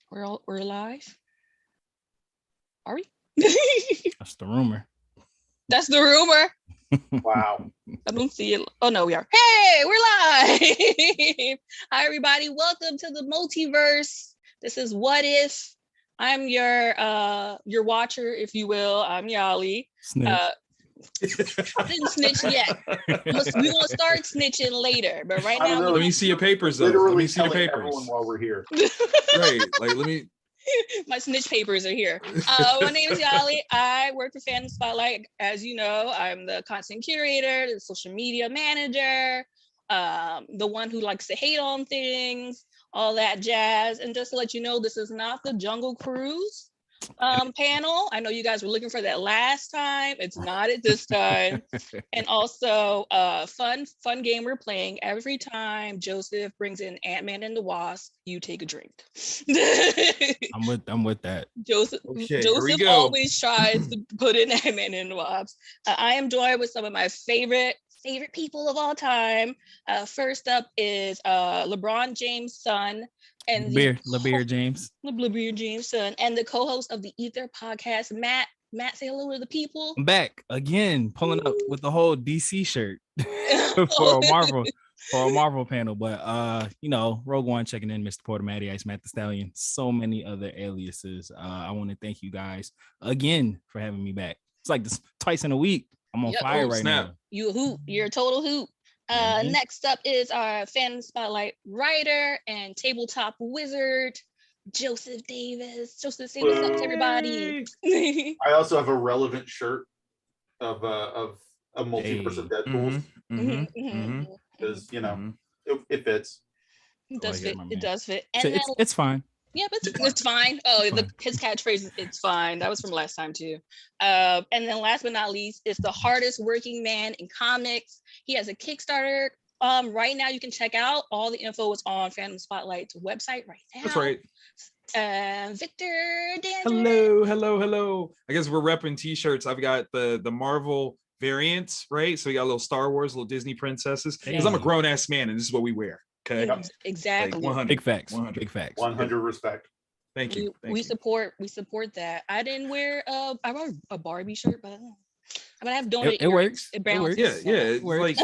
We're live. Are we? That's the rumor. That's the rumor. Wow. I don't see it. Oh no, we are. Hey, we're live. Hi everybody. Welcome to the multiverse. This is What If. I'm your watcher, if you will. I'm Yali. I didn't snitch yet. We're gonna start snitching later, but right now, Let me see your papers, though. Literally Let me see your telling papers. everyone while we're here. Right. Like, let me. my snitch papers are here. My name is Yali. I work for Fandom Spotlite. As you know, I'm the content curator, the social media manager, the one who likes to hate on things, all that jazz. And just to let you know, this is not the Jungle Cruise panel. I know you guys were looking for that last time. It's not at this time. And also fun game we're playing. Every time Joseph brings in Ant-Man and the Wasp, you take a drink. I'm with that. Joseph always tries to put in Ant-Man and the Wasp. I am joined with some of my favorite people of all time. First up is LeBron James' son and LeBeer James. LeBeer James' son and the co-host of the Ether podcast, Matt. Matt, say hello to the people. I'm back again, pulling up with the whole DC shirt for a Marvel panel. But Rogue One checking in, Mr. Porter, Matty Ice, Matt the Stallion, so many other aliases. I want to thank you guys again for having me back. It's like this twice in a week. I'm on fire right now. You a hoot. You're a total hoot. Next up is our Fandom Spotlight writer and tabletop wizard, Joseph Davis. Joseph, say what's up to everybody. I also have a relevant shirt of a multiverse of Deadpools. Because it fits. It does fit. It does fit. And so it's fine. Yeah, but it's fine. Oh, his catchphrase is "It's fine." That was from last time too. And then last but not least is the hardest working man in comics. He has a Kickstarter. Right now you can check out all the info is on Fandom Spotlight's website right now. That's right. Victor Dandridge. Hello. I guess we're repping t-shirts. I've got the Marvel variants, right? So we got a little Star Wars, little Disney princesses. Because I'm a grown-ass man and this is what we wear. Okay. Exactly. Like 100. Big facts. 100. Big facts. 100 respect. Thank you. We support that. I didn't wear I wore a Barbie shirt, but I'm gonna have donate. It works. It works. Yeah. It works.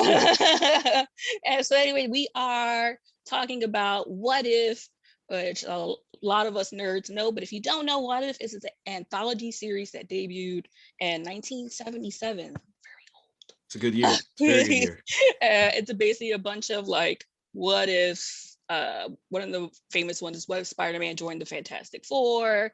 And so anyway, we are talking about What If, which a lot of us nerds know, but if you don't know, What If is an anthology series that debuted in 1977. Very old. It's a good year. It's a very good year. It's basically a bunch of like, what if one of the famous ones is what if Spider-Man joined the Fantastic Four?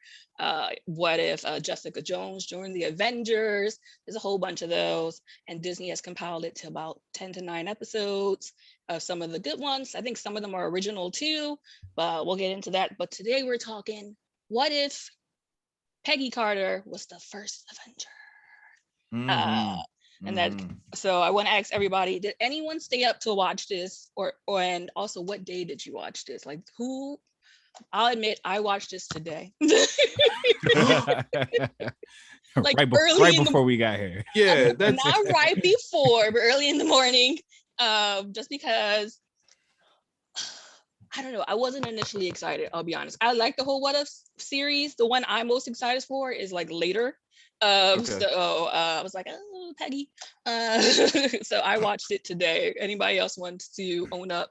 What if Jessica Jones joined the Avengers? There's a whole bunch of those, and Disney has compiled it to about 10 to 9 episodes of some of the good ones. I think some of them are original too, but we'll get into that. But today we're talking, what if Peggy Carter was the first Avenger? And that, so I want to ask everybody, did anyone stay up to watch this, or and also what day did you watch this? Like who? I'll admit I watched this today. Like right before we got here. Yeah, that's not right before, but early in the morning. Just because I don't know, I wasn't initially excited. I'll be honest. I like the whole What If series. The one I'm most excited for is like later. So I was like, oh, Peggy. So I watched it today. Anybody else wants to own up?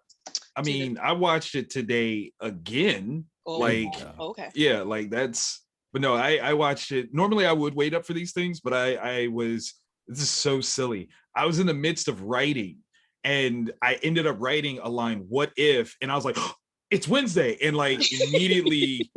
I mean, I watched it today again. Okay. Yeah, like that's. But no, I watched it. Normally, I would wait up for these things, but I was. This is so silly. I was in the midst of writing, and I ended up writing a line, "What if?" And I was like, oh, it's Wednesday, and like immediately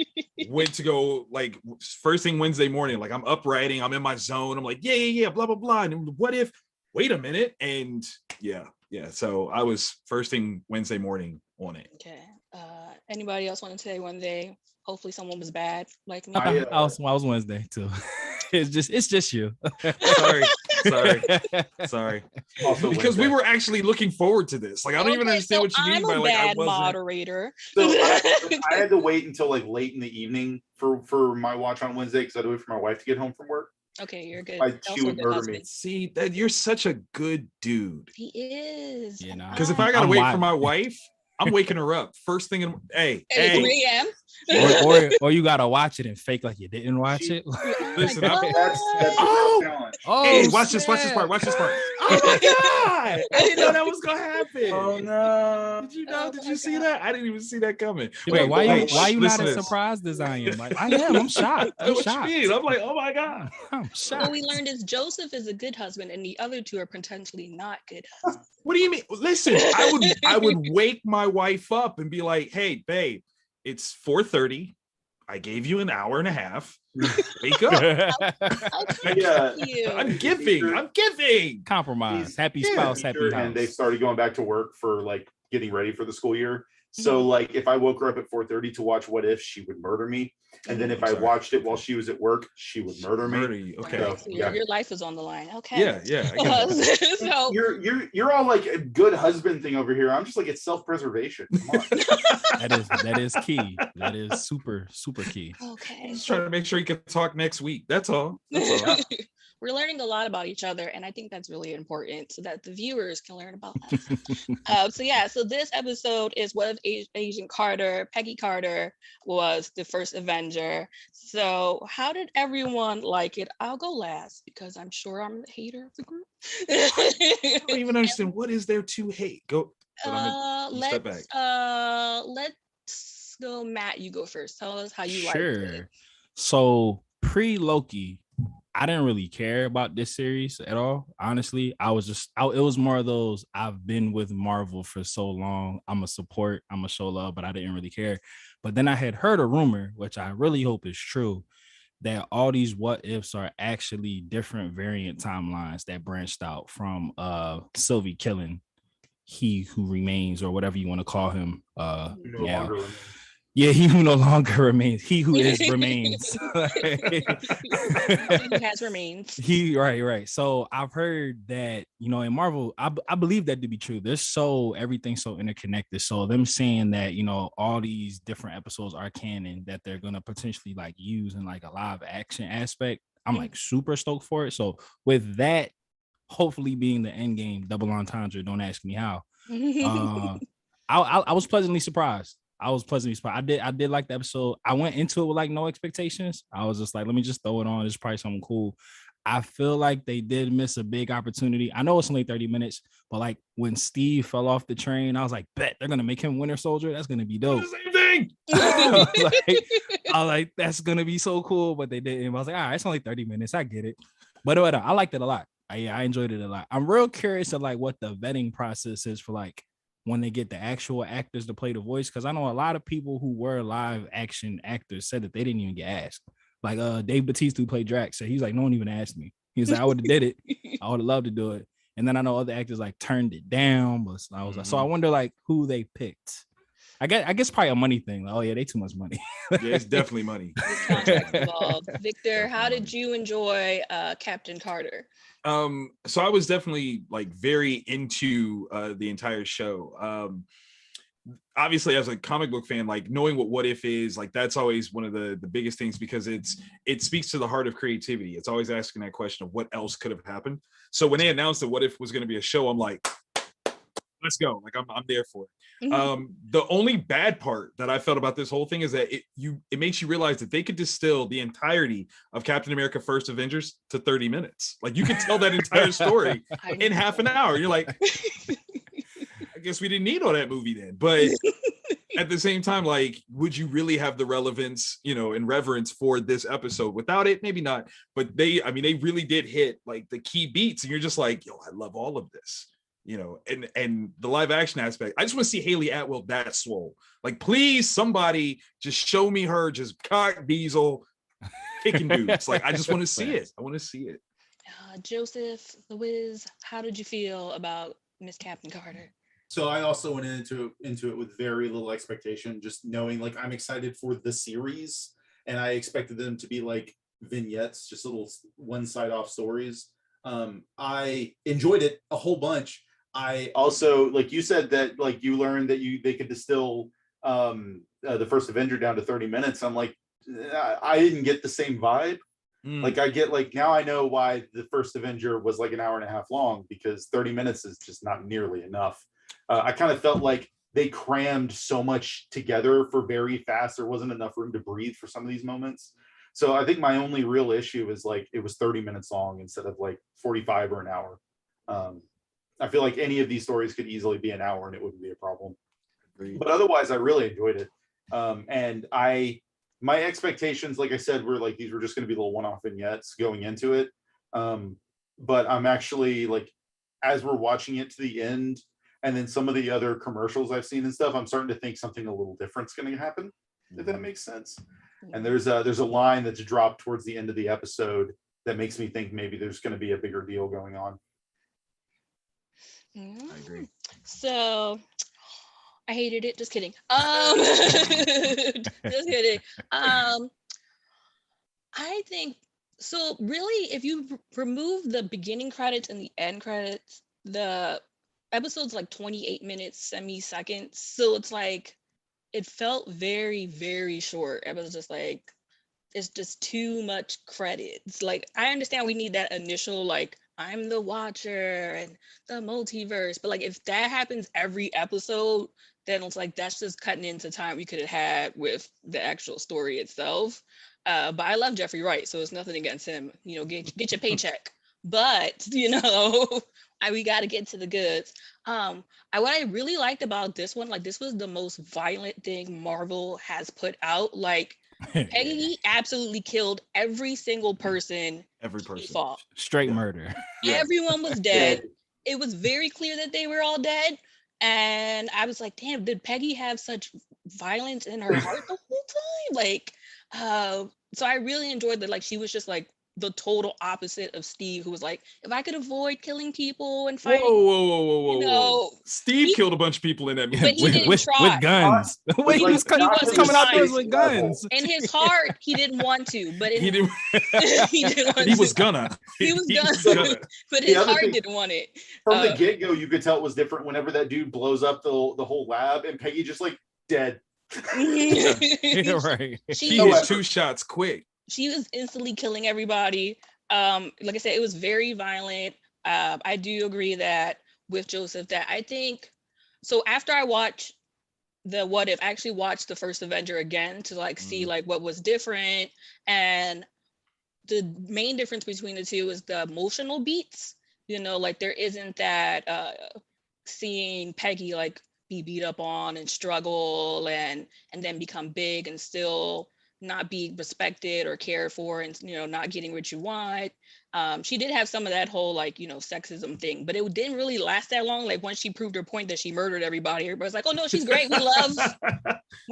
went to go like first thing Wednesday morning. Like I'm up writing, I'm in my zone. I'm like, yeah, blah blah blah. And what if? Wait a minute, and yeah. So I was first thing Wednesday morning on it. Okay. Anybody else want to say one day? Hopefully someone was bad like me. I was Wednesday too. It's just you. Sorry. Also because Wednesday. We were actually looking forward to this. Like I don't even understand what you mean by like I wasn't. Moderator. So I had to wait until like late in the evening for my watch on Wednesday because I had to wait for my wife to get home from work. Okay, you're good. She would murder me. See that you're such a good dude. He is. Because if I gotta wait for my wife, I'm waking her up first thing. Hey, 3 a.m. or you gotta watch it and fake like you didn't watch it. Listen, That's hey, watch this part. Oh my god! I didn't know that was gonna happen. Oh no! Did you know? Did you see that? I didn't even see that coming. Wait, why you not listen as this. surprised as I am? Like I am. I'm shocked. I'm What shocked. you mean? I'm like, oh my god. I'm shocked. What we learned is Joseph is a good husband, and the other two are potentially not good husbands. What do you mean? Listen, I would wake my wife up and be like, hey, babe, it's 4:30. I gave you an hour and a half. Wake up. I'm giving. Compromise. Happy spouse, happy house. And they started going back to work for like getting ready for the school year. So like if I woke her up at 4:30 to watch What If, she would murder me. And then if I watched it while she was at work, she would murder me. Okay. So your life is on the line. Okay. Yeah. So you're all like a good husband thing over here. I'm just like, it's self-preservation. Come on. that is key. That is super, super key. Okay. Just trying to make sure you can talk next week. That's all. We're learning a lot about each other, and I think that's really important so that the viewers can learn about us. So this episode is What If Agent Carter, Peggy Carter, was the first Avenger. So how did everyone like it? I'll go last because I'm sure I'm the hater of the group. I don't even understand what is there to hate. Go. Step back. Let's go, Matt. You go first. Tell us how you like it. So pre-Loki, I didn't really care about this series at all. Honestly, it was more of those, I've been with Marvel for so long. I'm a support, I'm a show love, but I didn't really care. But then I had heard a rumor, which I really hope is true, that all these what ifs are actually different variant timelines that branched out from Sylvie killing He Who Remains, or whatever you want to call him. Yeah, he who no longer remains. He who is remains. He has remains. Right. So I've heard that, in Marvel, I believe that to be true. Everything's so interconnected. So them saying that, all these different episodes are canon that they're gonna potentially like use in like a live action aspect, I'm like super stoked for it. So with that, hopefully being the end game, double entendre, don't ask me how. I was pleasantly surprised. I did like the episode. I went into it with like no expectations. I was just like, let me just throw it on. It's probably something cool. I feel like they did miss a big opportunity. I know it's only 30 minutes, but like when Steve fell off the train, I was like, bet they're gonna make him Winter Soldier. That's gonna be dope. Same thing. I was like, that's gonna be so cool, but they didn't. I was like, all right, it's only 30 minutes. I get it. But I liked it a lot. I enjoyed it a lot. I'm real curious of like what the vetting process is for like when they get the actual actors to play the voice, because I know a lot of people who were live action actors said that they didn't even get asked. Like Dave Bautista, who played Drax, so he's like, no one even asked me. He was like, I would have did it. I would have loved to do it. And then I know other actors like turned it down, but I was like, so I wonder like who they picked. I guess probably a money thing. Like, oh yeah, they too much money. Yeah, it's definitely money. Victor, how did you enjoy Captain Carter? So I was definitely like very into the entire show. Obviously, as a comic book fan, like knowing what if is, like that's always one of the biggest things, because it speaks to the heart of creativity. It's always asking that question of what else could have happened. So when they announced that What If was going to be a show, I'm like, let's go. Like I'm there for it. The only bad part that I felt about this whole thing is that it makes you realize that they could distill the entirety of Captain America First Avengers to 30 minutes. Like you could tell that entire story in half an hour. You're like, I guess we didn't need all that movie then. But at the same time, like, would you really have the relevance, and reverence for this episode without it? Maybe not. But they really did hit like the key beats, and you're just like, yo, I love all of this. And the live action aspect, I just want to see Haley Atwell that swole. Like, please, somebody just show me her just cock diesel kicking dudes. Like, I just want to see it. I want to see it. Joseph, the Wiz, how did you feel about Miss Captain Carter? So I also went into it with very little expectation, just knowing like I'm excited for the series, and I expected them to be like vignettes, just little one side off stories. I enjoyed it a whole bunch. I also, like you said, that like you learned that they could distill the first Avenger down to 30 minutes. I'm like, I didn't get the same vibe. Like I get like, now I know why the first Avenger was like an hour and a half long, because 30 minutes is just not nearly enough. I kind of felt like they crammed so much together for very fast. There wasn't enough room to breathe for some of these moments. So I think my only real issue is like it was 30 minutes long instead of like 45 or an hour. I feel like any of these stories could easily be an hour and it wouldn't be a problem. Agreed. But otherwise, I really enjoyed it. And my expectations, like I said, were like these were just going to be little one-off vignettes going into it. But I'm actually like, as we're watching it to the end, and then some of the other commercials I've seen and stuff, I'm starting to think something a little different's going to happen. If that makes sense. And there's a line that's dropped towards the end of the episode that makes me think maybe there's going to be a bigger deal going on. I agree. So I hated it. Just kidding. Just kidding. I think so. Really, if you remove the beginning credits and the end credits, the episode's like 28 minutes, seconds. So it's like it felt very, very short. It was just like it's just too much credits. Like I understand we need that initial like I'm the Watcher and the multiverse, but like if that happens every episode, then it's like that's just cutting into time we could have had with the actual story itself. But I love Jeffrey Wright, so it's nothing against him. You know, get your paycheck. But you know, we got to get to the goods. What I really liked about this one, like this was the most violent thing Marvel has put out. Like Peggy absolutely killed every single person. Every person. Fought. Straight murder. Yeah. Everyone was dead. It was very clear that they were all dead. And I was like, damn, did Peggy have such violence in her heart the whole time? Like, so I really enjoyed that. Like, she was just like the total opposite of Steve, who was like, if I could avoid killing people and fighting. Whoa. Steve killed a bunch of people in that movie. But he didn't try. With guns. Wait, he was coming out there with guns. In his heart, he didn't want to, but he didn't. He was gonna. He was gonna. But his heart didn't want it. From the get-go, you could tell it was different whenever that dude blows up the whole lab and Peggy just like dead. Yeah, right. He hit 2 shots quick. She was instantly killing everybody. Like I said, it was very violent. I do agree that with Joseph that I think so. After I watched the What If, I actually watched the first Avenger again to like see like what was different, and the main difference between the two is the emotional beats. You know, like there isn't that seeing Peggy like be beat up on and struggle and then become big and still not be respected or cared for and, you know, not getting what you want. She did have some of that whole like, you know, sexism thing, but it didn't really last that long. Like once she proved her point that she murdered everybody, everybody's like, oh no, she's great. We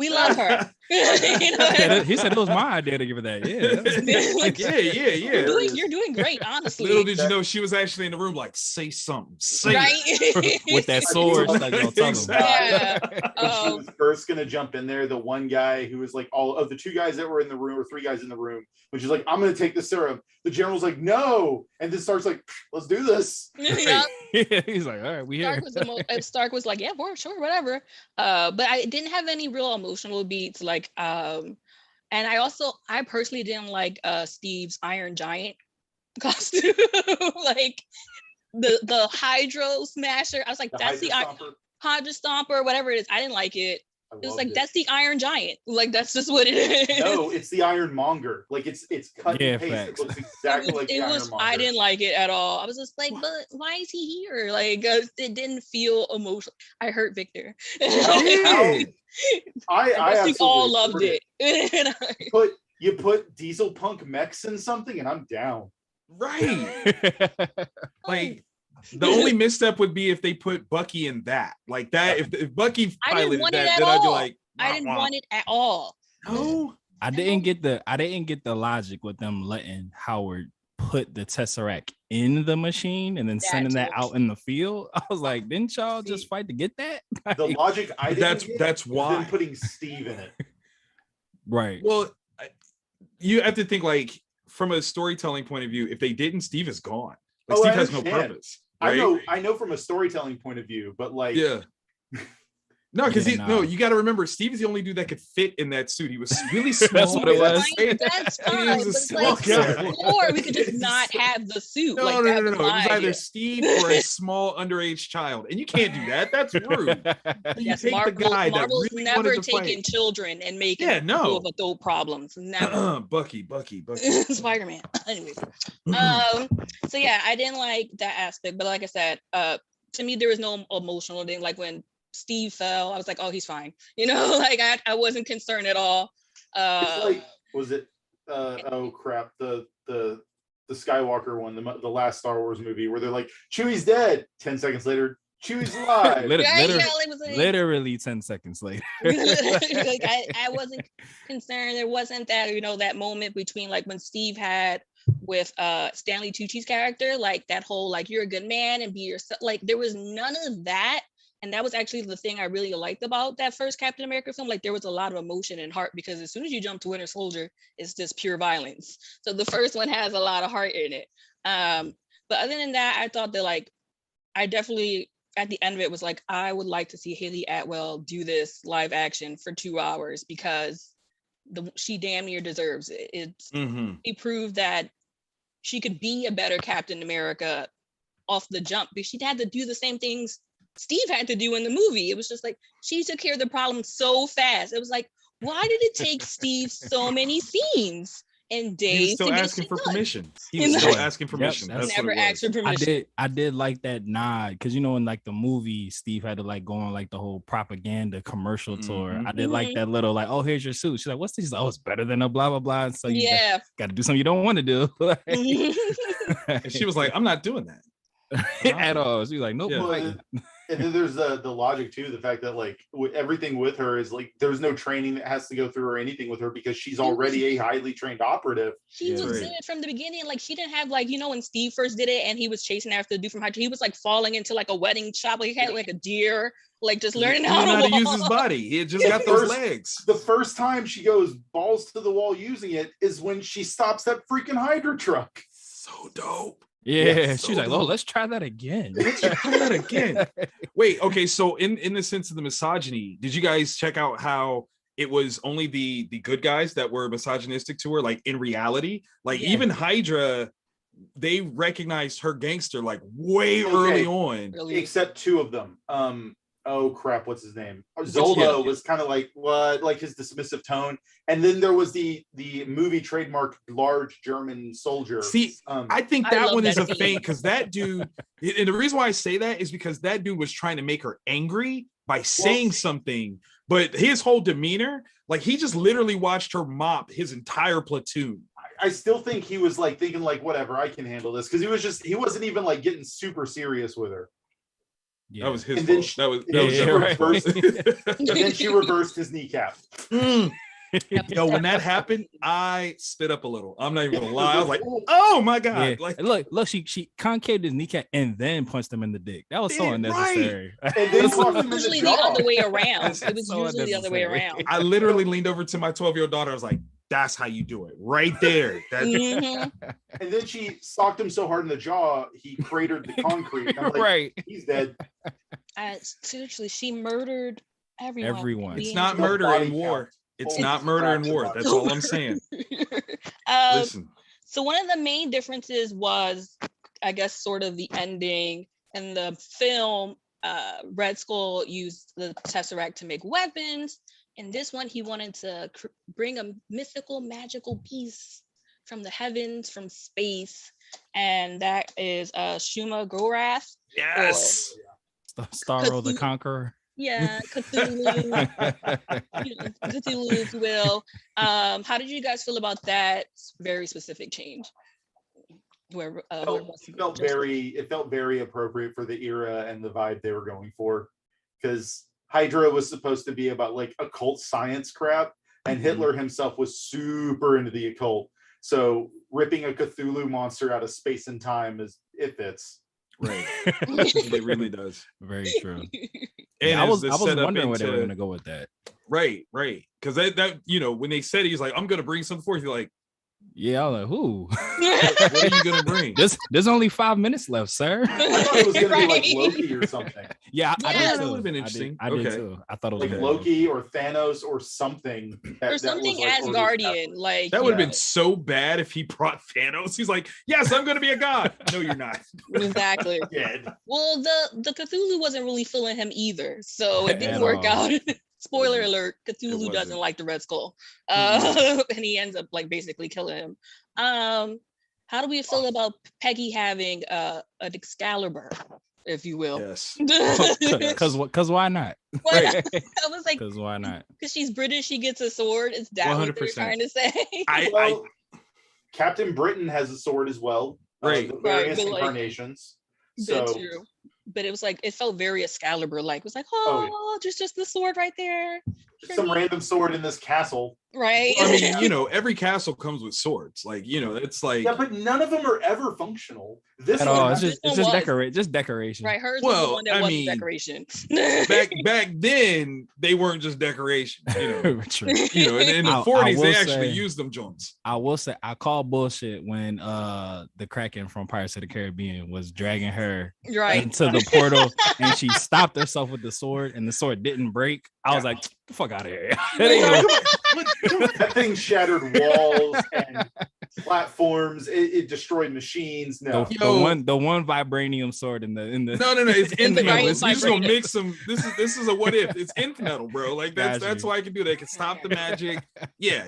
love her. You know? He said it was my idea to give her that. Yeah. Like, yeah. You're doing great, honestly. Little did you know she was actually in the room like, say something. Say it. With that sword. Like, yeah. When she was first gonna jump in there, the one guy who was like all of the 2 guys that were in the room or 3 guys in the room, which is like, I'm gonna take the serum. The general's like, no, and then Stark's like, let's do this. Yeah. He's like, all right, we here. Stark was like, yeah, sure, whatever. But I didn't have any real emotional beats. Like, and I personally didn't like Steve's Iron Giant costume. Like the Hydro Smasher. I was like, that's the Hydro Stomper, whatever it is. I didn't like it. It was like that's the Iron Giant. Like that's just what it is. No, it's the Iron Monger. Like it's cut and paste. Facts. It looks exactly like the Iron Monger. I didn't like it at all. I was just like, but why is he here? Like it didn't feel emotional. I hurt Victor. I think all loved it. You put diesel punk mechs in something, and I'm down. Right. Like. The only misstep would be if they put Bucky in that. Like that, if Bucky piloted that, then I'd be like, I didn't want it at all. No. I didn't get the logic with them letting Howard put the Tesseract in the machine and then sending that out in the field. I was like, didn't y'all just fight to get that? The logic I didn't that's why them putting Steve in it. Right. Well, you have to think like from a storytelling point of view, if they didn't, Steve is gone. Like Steve has no purpose. Right? I know from a storytelling point of view, but like No, because Yeah, no, nah. you got to remember, Steve is the only dude that could fit in that suit. He was really small. what it was. That's He fine. was a But it's small like, guy. or we could just not have the suit. No, like no, that no, was no. It my was either idea. Steve or a small underage child, and you can't do that. That's rude. You Yes, take the guy that Marvel's really never wanted to taken fight. children and making Yeah, no. people of adult problems. Never. Bucky. Spider-Man. Anyways. So yeah, I didn't like that aspect, but like I said, to me there was no emotional thing. Like when Steve fell, I was like, oh, he's fine. Like I wasn't concerned at all. It's like, was it oh crap, the Skywalker one, the last Star Wars movie where they're like, Chewie's dead. 10 seconds later, Chewie's alive. Literally 10 seconds later. Like I wasn't concerned. There wasn't that, that moment between like when Steve had with Stanley Tucci's character, like that whole like you're a good man and be yourself. Like there was none of that. And that was actually the thing I really liked about that first Captain America film. Like there was a lot of emotion and heart, because as soon as you jump to Winter Soldier, it's just pure violence. So the first one has a lot of heart in it. But other than that, I thought that like, I definitely, at the end of it was like, I would like to see Haley Atwell do this live action for 2 hours, because she damn near deserves it. She proved that she could be a better Captain America off the jump, but she'd had to do the same things Steve had to do in the movie. It was just like, she took care of the problem so fast. It was like, why did it take Steve so many scenes and days? He was still asking for permission. He was still asking permission. That's never what it asked for was. permission. I did like that nod, because in like the movie, Steve had to like go on like the whole propaganda commercial tour. I did like that little like, oh, here's your suit. She's like, what's this? Oh, it's better than a blah blah blah. And so you got to do something you don't want to do. And she was like, I'm not doing that at all. She was like, nope. Yeah. And then there's the logic too, the fact that like everything with her is like there's no training that has to go through or anything with her, because she's already a highly trained operative. She was good from the beginning. Like she didn't have like, when Steve first did it and he was chasing after the dude from Hydra, he was like falling into like a wedding shop. Like he had like a deer, like just learning how to use his body. He just got those legs. The first time she goes balls to the wall using it is when she stops that freaking Hydra truck. So dope. Yeah, she was like, "Oh, let's try that again." Wait, okay. So, in the sense of the misogyny, did you guys check out how it was only the good guys that were misogynistic to her? Like in reality, like even Hydra, they recognized her gangster like way early on. Except 2 of them. Oh crap, what's his name? Zolo was kind of like what, like his dismissive tone, and then there was the movie trademark large German soldier. See, I think that one is a feint, because that dude, and the reason why I say that is because that dude was trying to make her angry by saying something, but his whole demeanor, like he just literally watched her mop his entire platoon. I still think he was like thinking like, whatever, I can handle this, because he wasn't even like getting super serious with her. Yeah. That was his fault. And then she reversed his kneecap. Yo, when that happened, I spit up a little. I'm not even gonna lie. I was like, oh my God. Yeah. Like, look, she concaved his kneecap and then punched him in the dick. That was so unnecessary. Right. And then it was usually the other way around. It was so usually the other way around. I literally leaned over to my 12-year-old daughter. I was like, that's how you do it. Right there. And then she socked him so hard in the jaw, he cratered the concrete. I'm like, right. He's dead. Seriously, she murdered everyone. It's not murder in war. It's not murder in war. That's all I'm saying. Listen. So one of the main differences was, I guess, sort of the ending. In the film, Red Skull used the Tesseract to make weapons. In this one, he wanted to bring a mythical, magical beast from the heavens, from space. And that is Shuma Gorath. Yes. Starro the Conqueror. Yeah, Cthulhu. Cthulhu, if you will. How did you guys feel about that very specific change? It felt very appropriate for the era and the vibe they were going for, because Hydra was supposed to be about like occult science crap, and Hitler himself was super into the occult. So ripping a Cthulhu monster out of space and time it fits. Right. It really does. Very true. And I was wondering where they were going to go with that. Right. Because that when they said he's like, I'm going to bring something forth, you're like, Yeah, I was like, who? What are you gonna bring? There's only 5 minutes left, sir. I thought it was gonna be like Right. Loki or something. Yeah, I Yeah, did that too. would've been interesting. I did Okay. too. I thought it was Like gonna be Loki or Thanos or something. or something Asgardian, like That you would have know. been so bad if he brought Thanos. He's like, yes, I'm gonna be a god. No, you're not. Exactly. Dead. Well, the Cthulhu wasn't really feeling him either, so it didn't At work all. out. Spoiler Wasn't. alert: Cthulhu wasn't. doesn't like the Red Skull, Mm. and he ends up like basically killing him. How do we feel about Peggy having an Excalibur, if you will? Yes. Cause why not? What? Right. I was like, Cause why not? because she's British, she gets a sword. Is that what they're 100%. trying to say? Well, Captain Britain has a sword as well. Right. The various Right, but, like, incarnations. That's So true. But it was like it felt very Excalibur-like. It was like, Oh, oh, just the sword right there. just some random sword in this castle. Right. I mean, you know, every castle comes with swords. Like, you know, it's like, Yeah, but none of them are ever functional. This At one, all. It's This just one was. just decoration. Right, hers was the Well, one that I wasn't mean, decoration. back then they weren't just decoration. You know, True. you know, in the I 40s will they actually say- used them joints. I will say I call bullshit when the Kraken from Pirates of the Caribbean was dragging her Right. into the portal and she stopped herself with the sword and the sword didn't break. I was like, the fuck out of here. That ain't no- that thing shattered walls and platforms. It destroyed machines. No, the Yo. one vibranium sword in the No, it's in the infinite. right, Listen, you're just gonna vibrating. mix them. This is a what if. It's infinite, bro. Like Got that's you. why I can do that. I can stop the magic. Yeah.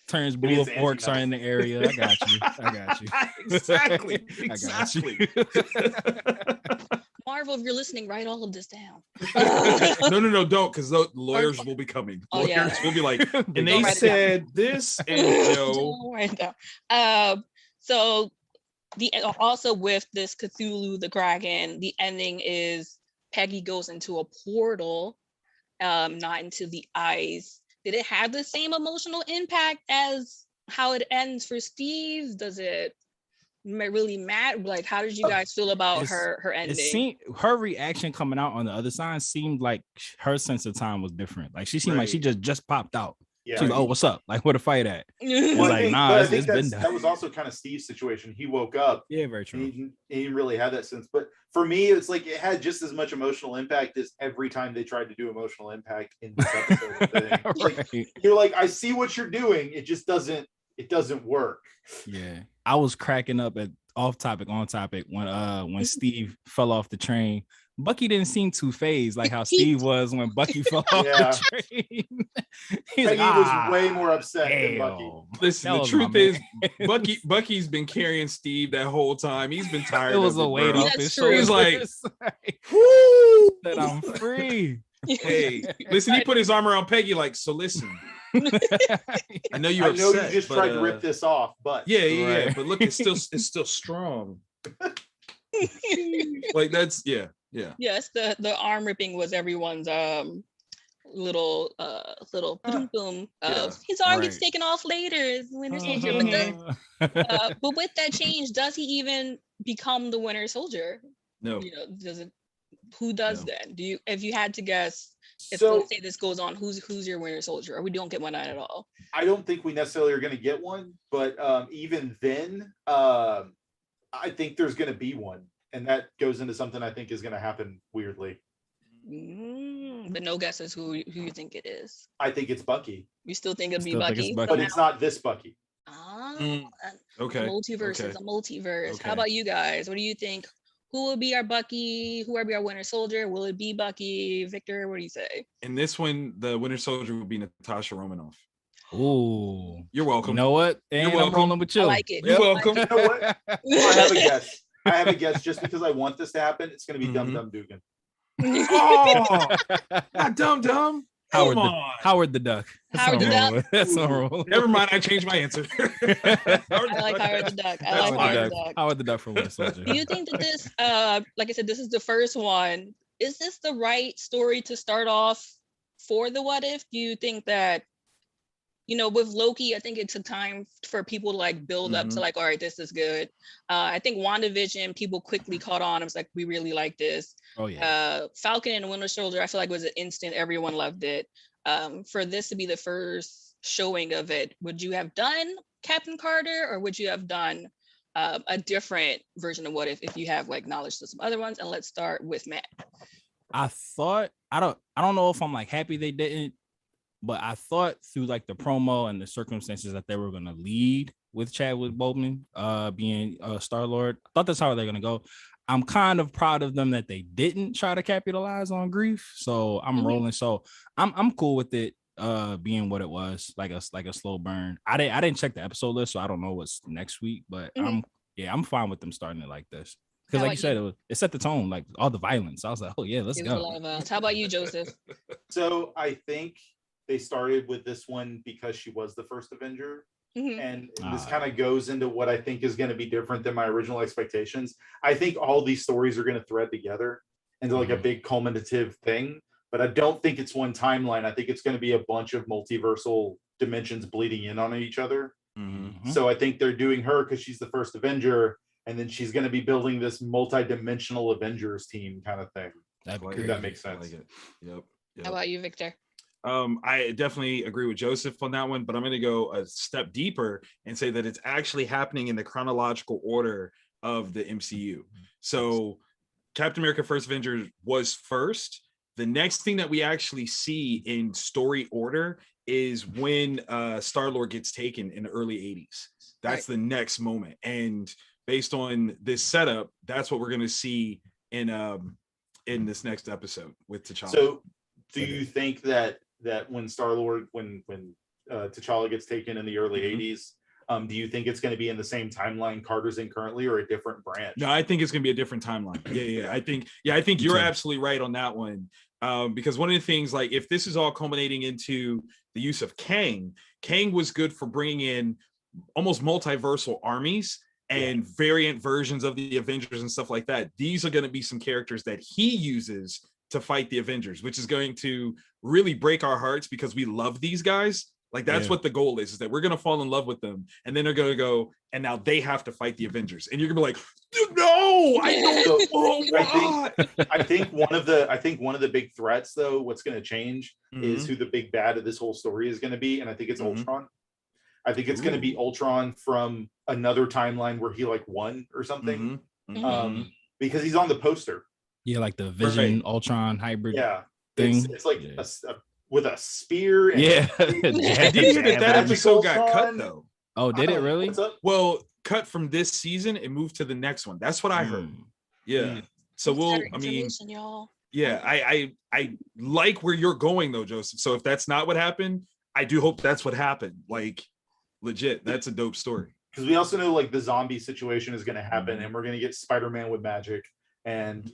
turns Maybe blue it's if orcs are in the area. I got you. Exactly. I got you. Exactly. Marvel, if you're listening, write all of this down. No, don't, because the lawyers will be coming. Oh, Lawyers yeah. will be like, and Don't they write it said this, and no. Don't write it down. So also with this Cthulhu the Kraken, the ending is Peggy goes into a portal, not into the ice. Did it have the same emotional impact as how it ends for Steve? Does it really matter? Like, how did you guys feel about her It ending? seemed her reaction coming out on the other side seemed like her sense of time was different. Like she seemed like she just popped out. yeah. She's like, oh, what's up? Like, where the fight at? Well, It's I like, think, nah, but I it's think been done. that was also kind of Steve's situation. He woke up. Yeah, very And true. he didn't really have that sense. But for me, it's like it had just as much emotional impact as every time they tried to do emotional impact in this episode. Thing. Like, Right. you're like, I see what you're doing. It just doesn't work. Yeah, I was cracking up at off topic, on topic when Steve fell off the train. Bucky didn't seem too phased like how Steve was when Bucky fell off Yeah. the train. He's Peggy like, was way more upset than Bucky. hell. Listen, That the was truth my is, man. Bucky's been carrying Steve that whole time. He's been tired. It was of a weight bro. off That's his true. shoulders. He's like, Woo! That I'm free. Hey, listen, he put his arm around Peggy, like, so listen, I know you're I know upset. you just but, tried to rip this off, but Yeah, Right. but look, it's still strong. Like that's yeah. Yes, the arm ripping was everyone's little boom boom Yeah, his arm gets right. taken off later as Winter Soldier. But with that change, does he even become the Winter Soldier? No. You know, does it? Who does No. then? Do you, if you had to guess, if so let's say this goes on, who's your Winter Soldier, or we don't get one at all? I don't think we necessarily are going to get one. But even then, I think there's going to be one, and that goes into something I think is going to happen weirdly. But no guesses who you think it is. I think it's Bucky, You still think it'd be Still think Bucky? it's Bucky. but it's not this Bucky. Ah, Okay. a multiverse okay. is a multiverse. Okay. How about you guys? What do you think? Who will be our Bucky? Who will be our Winter Soldier? Will it be Bucky? Victor, what do you say? In this one, the Winter Soldier will be Natasha Romanoff. Ooh, You're welcome. you know what? You're And I'm welcome. rolling with you. I like it. You're I welcome. like You know what? I have a guess. I have a guess. Just because I want this to happen, it's going to be Dum Mhm. Dum Dugan. it. Oh, not dumb. Howard Come the, on. Howard the Duck. That's Howard what the I'm rolling with. That's what I'm rolling with. Never mind. I changed my answer. I like Howard the Duck. I That's like fine. Howard the Duck. Howard the Duck for Winter Soldier. Do you think that this, like I said, this is the first one? Is this the right story to start off for the What If? Do you think that, you know, with Loki, I think it took time for people to like build up to like, all right, this is good. I think WandaVision, people quickly caught on. It was like, we really like this. Oh yeah. Falcon and Winter Soldier, I feel like was an instant. Everyone loved it. For this to be the first showing of it, would you have done Captain Carter, or would you have done a different version of What If you have like knowledge to some other ones? And let's start with Matt. I thought I don't know if I'm like happy they didn't, but I thought through like the promo and the circumstances that they were gonna lead with Chadwick Boseman being Star-Lord. I thought that's how they're gonna go. I'm kind of proud of them that they didn't try to capitalize on grief. So I'm rolling. So I'm cool with it being what it was, like a slow burn. I didn't check the episode list, so I don't know what's next week, but I'm fine with them starting it like this. Because like you said, it set the tone, like all the violence. I was like, oh yeah, let's go. A lot of violence. How about you, Joseph? So I think they started with this one because she was the first Avenger. And this kind of goes into what I think is going to be different than my original expectations. I think all these stories are going to thread together into like a big culminative thing, but I don't think it's one timeline. I think it's going to be a bunch of multiversal dimensions bleeding in on each other. So I think they're doing her because she's the first Avenger, and then she's going to be building this multi-dimensional Avengers team kind of thing. If that makes sense. Like it. Yep. How about you, Victor? I definitely agree with Joseph on that one, but I'm going to go a step deeper and say that it's actually happening in the chronological order of the MCU. So Captain America First Avenger was first. The next thing that we actually see in story order is when Star-Lord gets taken in the early 80s. That's the next moment. And based on this setup, that's what we're going to see in this next episode with T'Challa. So do you think that when Star-Lord, when T'Challa gets taken in the early 80s, do you think it's going to be in the same timeline Carter's in currently, or a different branch? No, I think it's going to be a different timeline. Yeah. I think you're absolutely right on that one. Because one of the things, like, if this is all culminating into the use of Kang was good for bringing in almost multiversal armies and variant versions of the Avengers and stuff like that. These are going to be some characters that he uses to fight the Avengers, which is going to really break our hearts because we love these guys. Like, that's what the goal is that we're going to fall in love with them. And then they're going to go, and now they have to fight the Avengers. And you're going to be like, no, I don't. I think one of the big threats, though, what's going to change is who the big bad of this whole story is going to be. And I think it's Ultron. I think it's going to be Ultron from another timeline where he like won or something. Because he's on the poster. Yeah, like the Vision Ultron hybrid thing. It's like with a spear. And I did hear that episode got cut though. Oh, did it really? Well, cut from this season and moved to the next one. That's what I heard. Yeah. So y'all. Yeah, I like where you're going though, Joseph. So if that's not what happened, I do hope that's what happened. Like, legit, that's a dope story. Because we also know like the zombie situation is going to happen, and we're going to get Spider-Man with magic, and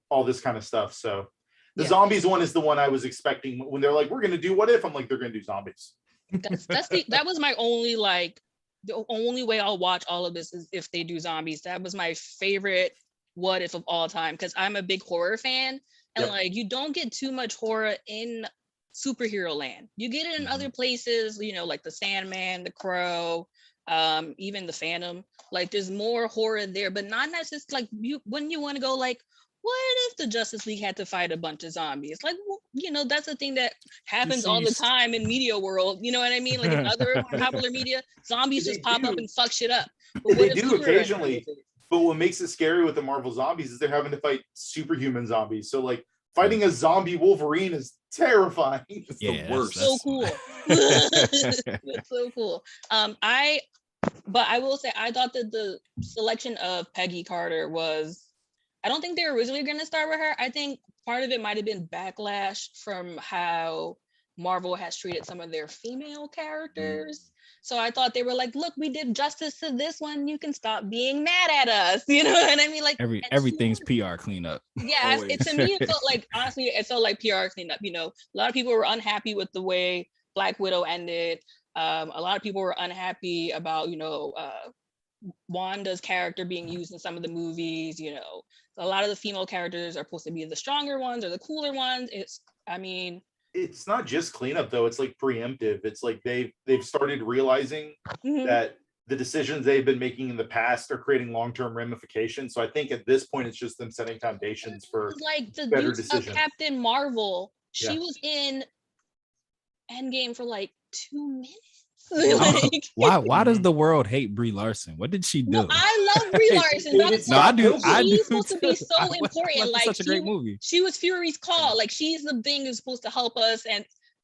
all this kind of stuff. So the zombies one is the one I was expecting when they're like, we're going to do What If. I'm like, they're going to do zombies. That was my only the only way I'll watch all of this is if they do zombies. That was my favorite What If of all time, because I'm a big horror fan, and like, you don't get too much horror in superhero land. You get it in other places, like the Sandman, the Crow, even the Phantom. Like, there's more horror there, but not necessarily like when you want to go like, what if the Justice League had to fight a bunch of zombies? Like, that's a thing that happens all the time in media world. You know what I mean? Like, in other popular media, zombies just pop up and fuck shit up. But they do occasionally. But what makes it scary with the Marvel zombies is they're having to fight superhuman zombies. So like, fighting a zombie Wolverine is terrifying. It's the worst. So cool. It's so cool. But I will say, I thought that the selection of Peggy Carter was, I don't think they were originally going to start with her. I think part of it might have been backlash from how Marvel has treated some of their female characters. So I thought they were like, look, we did justice to this one. You can stop being mad at us. You know what I mean? Like, everything's PR cleanup. Yeah, to me, it felt like, honestly, it felt like PR cleanup. A lot of people were unhappy with the way Black Widow ended. A lot of people were unhappy about, Wanda's character being used in some of the movies. A lot of the female characters are supposed to be the stronger ones or the cooler ones. It's not just cleanup though. It's like preemptive. It's like they've started realizing that the decisions they've been making in the past are creating long-term ramifications. So I think at this point, it's just them setting foundations for like the better use decisions. Of Captain Marvel. She was in Endgame for like 2 minutes. Why does the world hate Brie Larson? What did she do? No, I love Brie Larson. No, I do. She's supposed to be so important. Like such a great movie. She was Fury's call. Like she's the thing who's supposed to help us,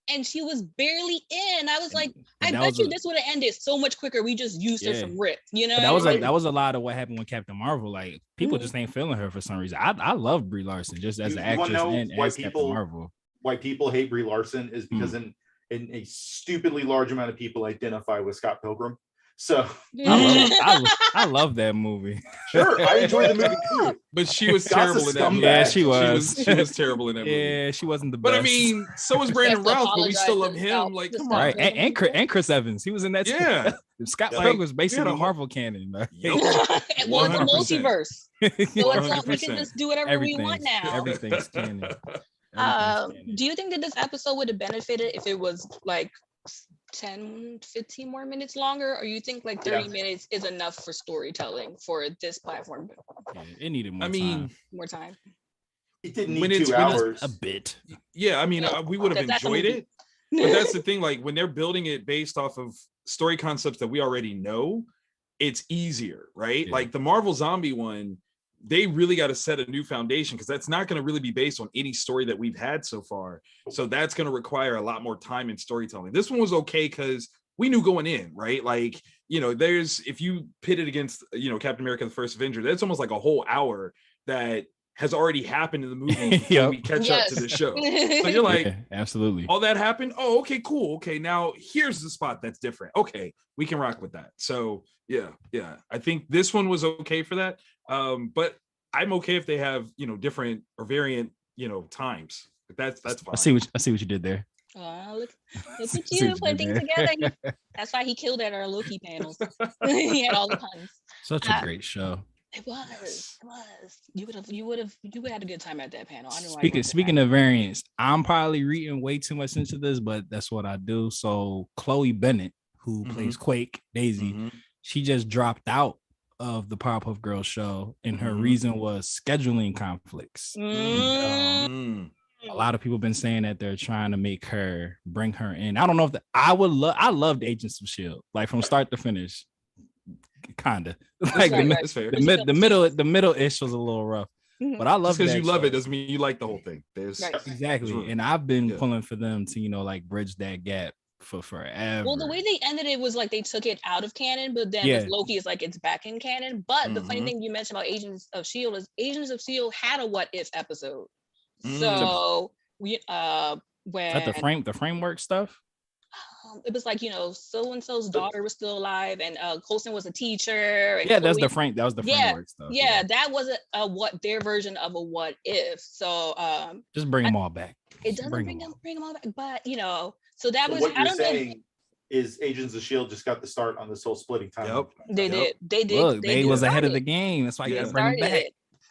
and she was barely in. I was like, I bet you this would have ended so much quicker. We just used her from rip, you know. But that was a lot of what happened with Captain Marvel. Like people just ain't feeling her for some reason. I love Brie Larson just as an actress and as Captain Marvel. Why people hate Brie Larson is because in a stupidly large amount of people identify with Scott Pilgrim. So I love that movie. Sure, I enjoyed the movie too. But she was terrible in that movie. Yeah, she was. She was terrible in that movie. Yeah, she wasn't the best. But I mean, so was Brandon Routh, but we still love him. Like, come on. Right. And Chris Evans. He was in that too. Yeah. Scott Pilgrim was basically Marvel canon. Well, it's a multiverse. So we can just do whatever we want now. Everything's canon. Do you think that this episode would have benefited if it was like 10, 15 more minutes longer, or you think like 30 minutes is enough for storytelling for this platform? Yeah, it needed more more time. It didn't need 2 hours. A bit. Yeah, I mean, we would have enjoyed it. But that's the thing, like when they're building it based off of story concepts that we already know, it's easier, right? Yeah. Like the Marvel Zombie one, they really got to set a new foundation because that's not going to really be based on any story that we've had so far. So that's going to require a lot more time in storytelling. This one was okay because we knew going in, right? Like, you know, if you pit it against, you know, Captain America, the First Avenger, that's almost like a whole hour that has already happened in the movie before we catch up to the show. So you're like, absolutely. All that happened? Oh, okay, cool. Okay, now here's the spot that's different. Okay, we can rock with that. So yeah. I think this one was okay for that. But I'm okay if they have, you know, different or variant, you know, times. That's fine. I see what you did there. Look at you putting things together. That's why he killed at our Loki panels. He had all the puns. Such a great show. It was. You would have had a good time at that panel. I know. Speaking of variants, I'm probably reading way too much into this, but that's what I do. So Chloe Bennett, who plays Quake, Daisy, she just dropped out of the Powerpuff Girls show, and her reason was scheduling conflicts. A lot of people have been saying that they're trying to bring her in. I don't know if I loved Agents of S.H.I.E.L.D. like from start to finish. Kinda like the middle ish was a little rough, but I love because you love it doesn't mean you like the whole thing. Exactly, and I've been pulling for them to, you know, like bridge that gap for forever. Well, the way they ended it was like they took it out of canon, but then with Loki is like it's back in canon. But the funny thing you mentioned about Agents of S.H.I.E.L.D. is Agents of S.H.I.E.L.D. had a what if episode. So we when the framework stuff. It was like, you know, so and so's daughter was still alive, and Coulson was a teacher. And that was the framework stuff. Yeah, that was their version of a what if. So just bring them all back. It doesn't bring them all back, but you know, so that was. What you're saying is Agents of S.H.I.E.L.D. just got the start on this whole splitting time. They did. Look, they was ahead of the game. That's why you gotta bring them back.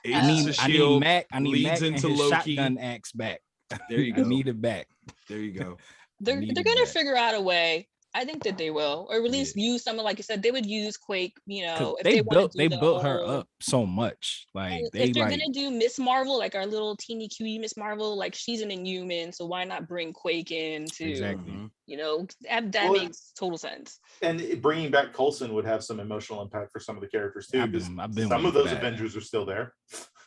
I need Mac and his shotgun axe back. There you go. I need it back. There you go. They're gonna figure out a way. I think that they will, or at least use someone, like you said, they would use Quake. You know, if they built her up so much. Like if they're gonna do Miss Marvel, like our little teeny cutie Miss Marvel, like she's an Inhuman, so why not bring Quake in to, you know, that makes total sense. And bringing back Coulson would have some emotional impact for some of the characters too, because some of those Avengers are still there.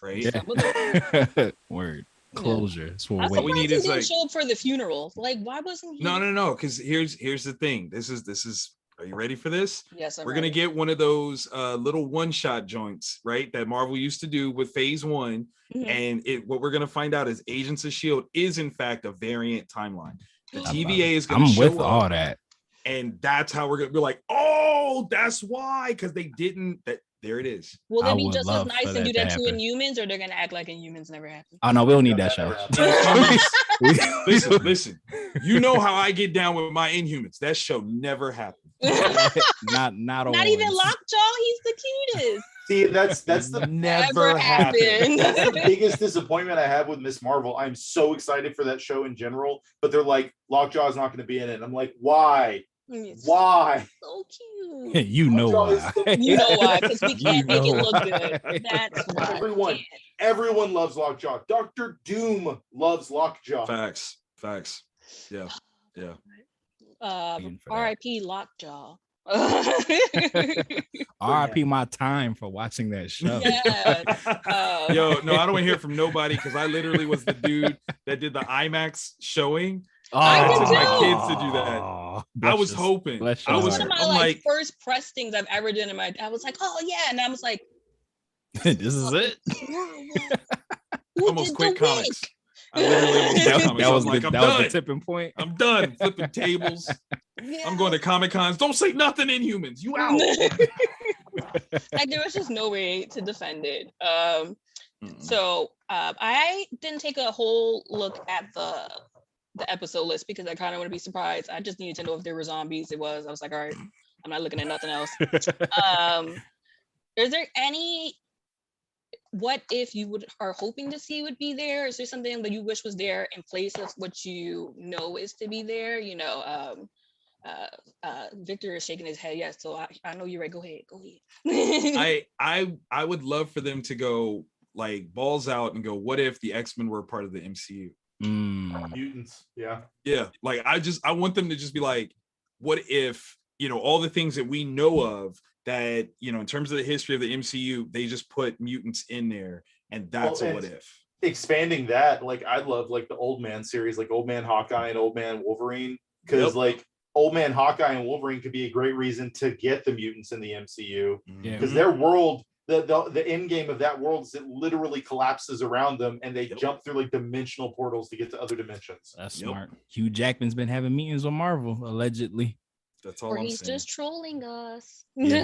Right. Yeah. Word. Closure. That's what we need. Is like show up for the funeral. Like, why wasn't he? No. Because here's the thing. This is. Are you ready for this? Yes, we're gonna get one of those little one-shot joints, right? That Marvel used to do with Phase 1, and what we're gonna find out is Agents of S.H.I.E.L.D. is in fact a variant timeline. The TVA is gonna. I'm show with up, all that, and that's how we're gonna be like, oh, that's why, because they didn't. There it is. Will they be just as nice and do that to Inhumans, or they're gonna act like Inhumans never happened? Oh no, we don't need that show. Listen. You know how I get down with my Inhumans. That show never happened. not even Lockjaw. He's the cutest. See, that's the never happened. That's the biggest disappointment I have with Miss Marvel. I'm so excited for that show in general, but they're like, Lockjaw is not going to be in it. And I'm like, why? Why? So cute. You know why. You know why? Because we can't make it look good. That's why. Everyone loves Lockjaw. Dr. Doom loves Lockjaw. Facts. Yeah. Waiting for that. R.I.P. Lockjaw. RIP my time for watching that show. Yeah. Yo, no, I don't want to hear from nobody because I literally was the dude that did the IMAX showing. I took did my too. kids to do that. I was hoping. bless I your It was was. one of heart. my I'm like like, first press things I've ever done in my. I was like, oh yeah, and I was like, This is it. Who almost did quit the comics. wig? I literally almost quit comics. I was like, I'm that was the done. tipping point. I'm done flipping tables. Yeah. I'm going to Comic Cons. Don't say nothing, Inhumans. You out. Like there was just no way to defend it. Mm-mm. So I didn't take a whole look at the episode list because I kind of want to be surprised. I just needed to know if there were zombies. It was. I was like, all right, I'm not looking at nothing else. Is there any what if you are hoping to see would be there? Is there something that you wish was there in place of what you know is to be there? You know, Victor is shaking his head. Yes, so I know you're right. Go ahead. I would love for them to go like balls out and go, what if the X-Men were part of the MCU? Mutants. Yeah. Yeah, like I want them to just be like, what if, you know, all the things that we know of that, you know, in terms of the history of the MCU, they just put mutants in there, and that's a what if. Expanding that, like I love like the Old Man series, like Old Man Hawkeye and Old Man Wolverine, because like Old Man Hawkeye and Wolverine could be a great reason to get the mutants in the MCU, because their world, the end game of that world is it literally collapses around them and they jump through like dimensional portals to get to other dimensions. That's smart. Hugh Jackman's been having meetings with Marvel, allegedly. That's all or I'm he's saying. just trolling us. No,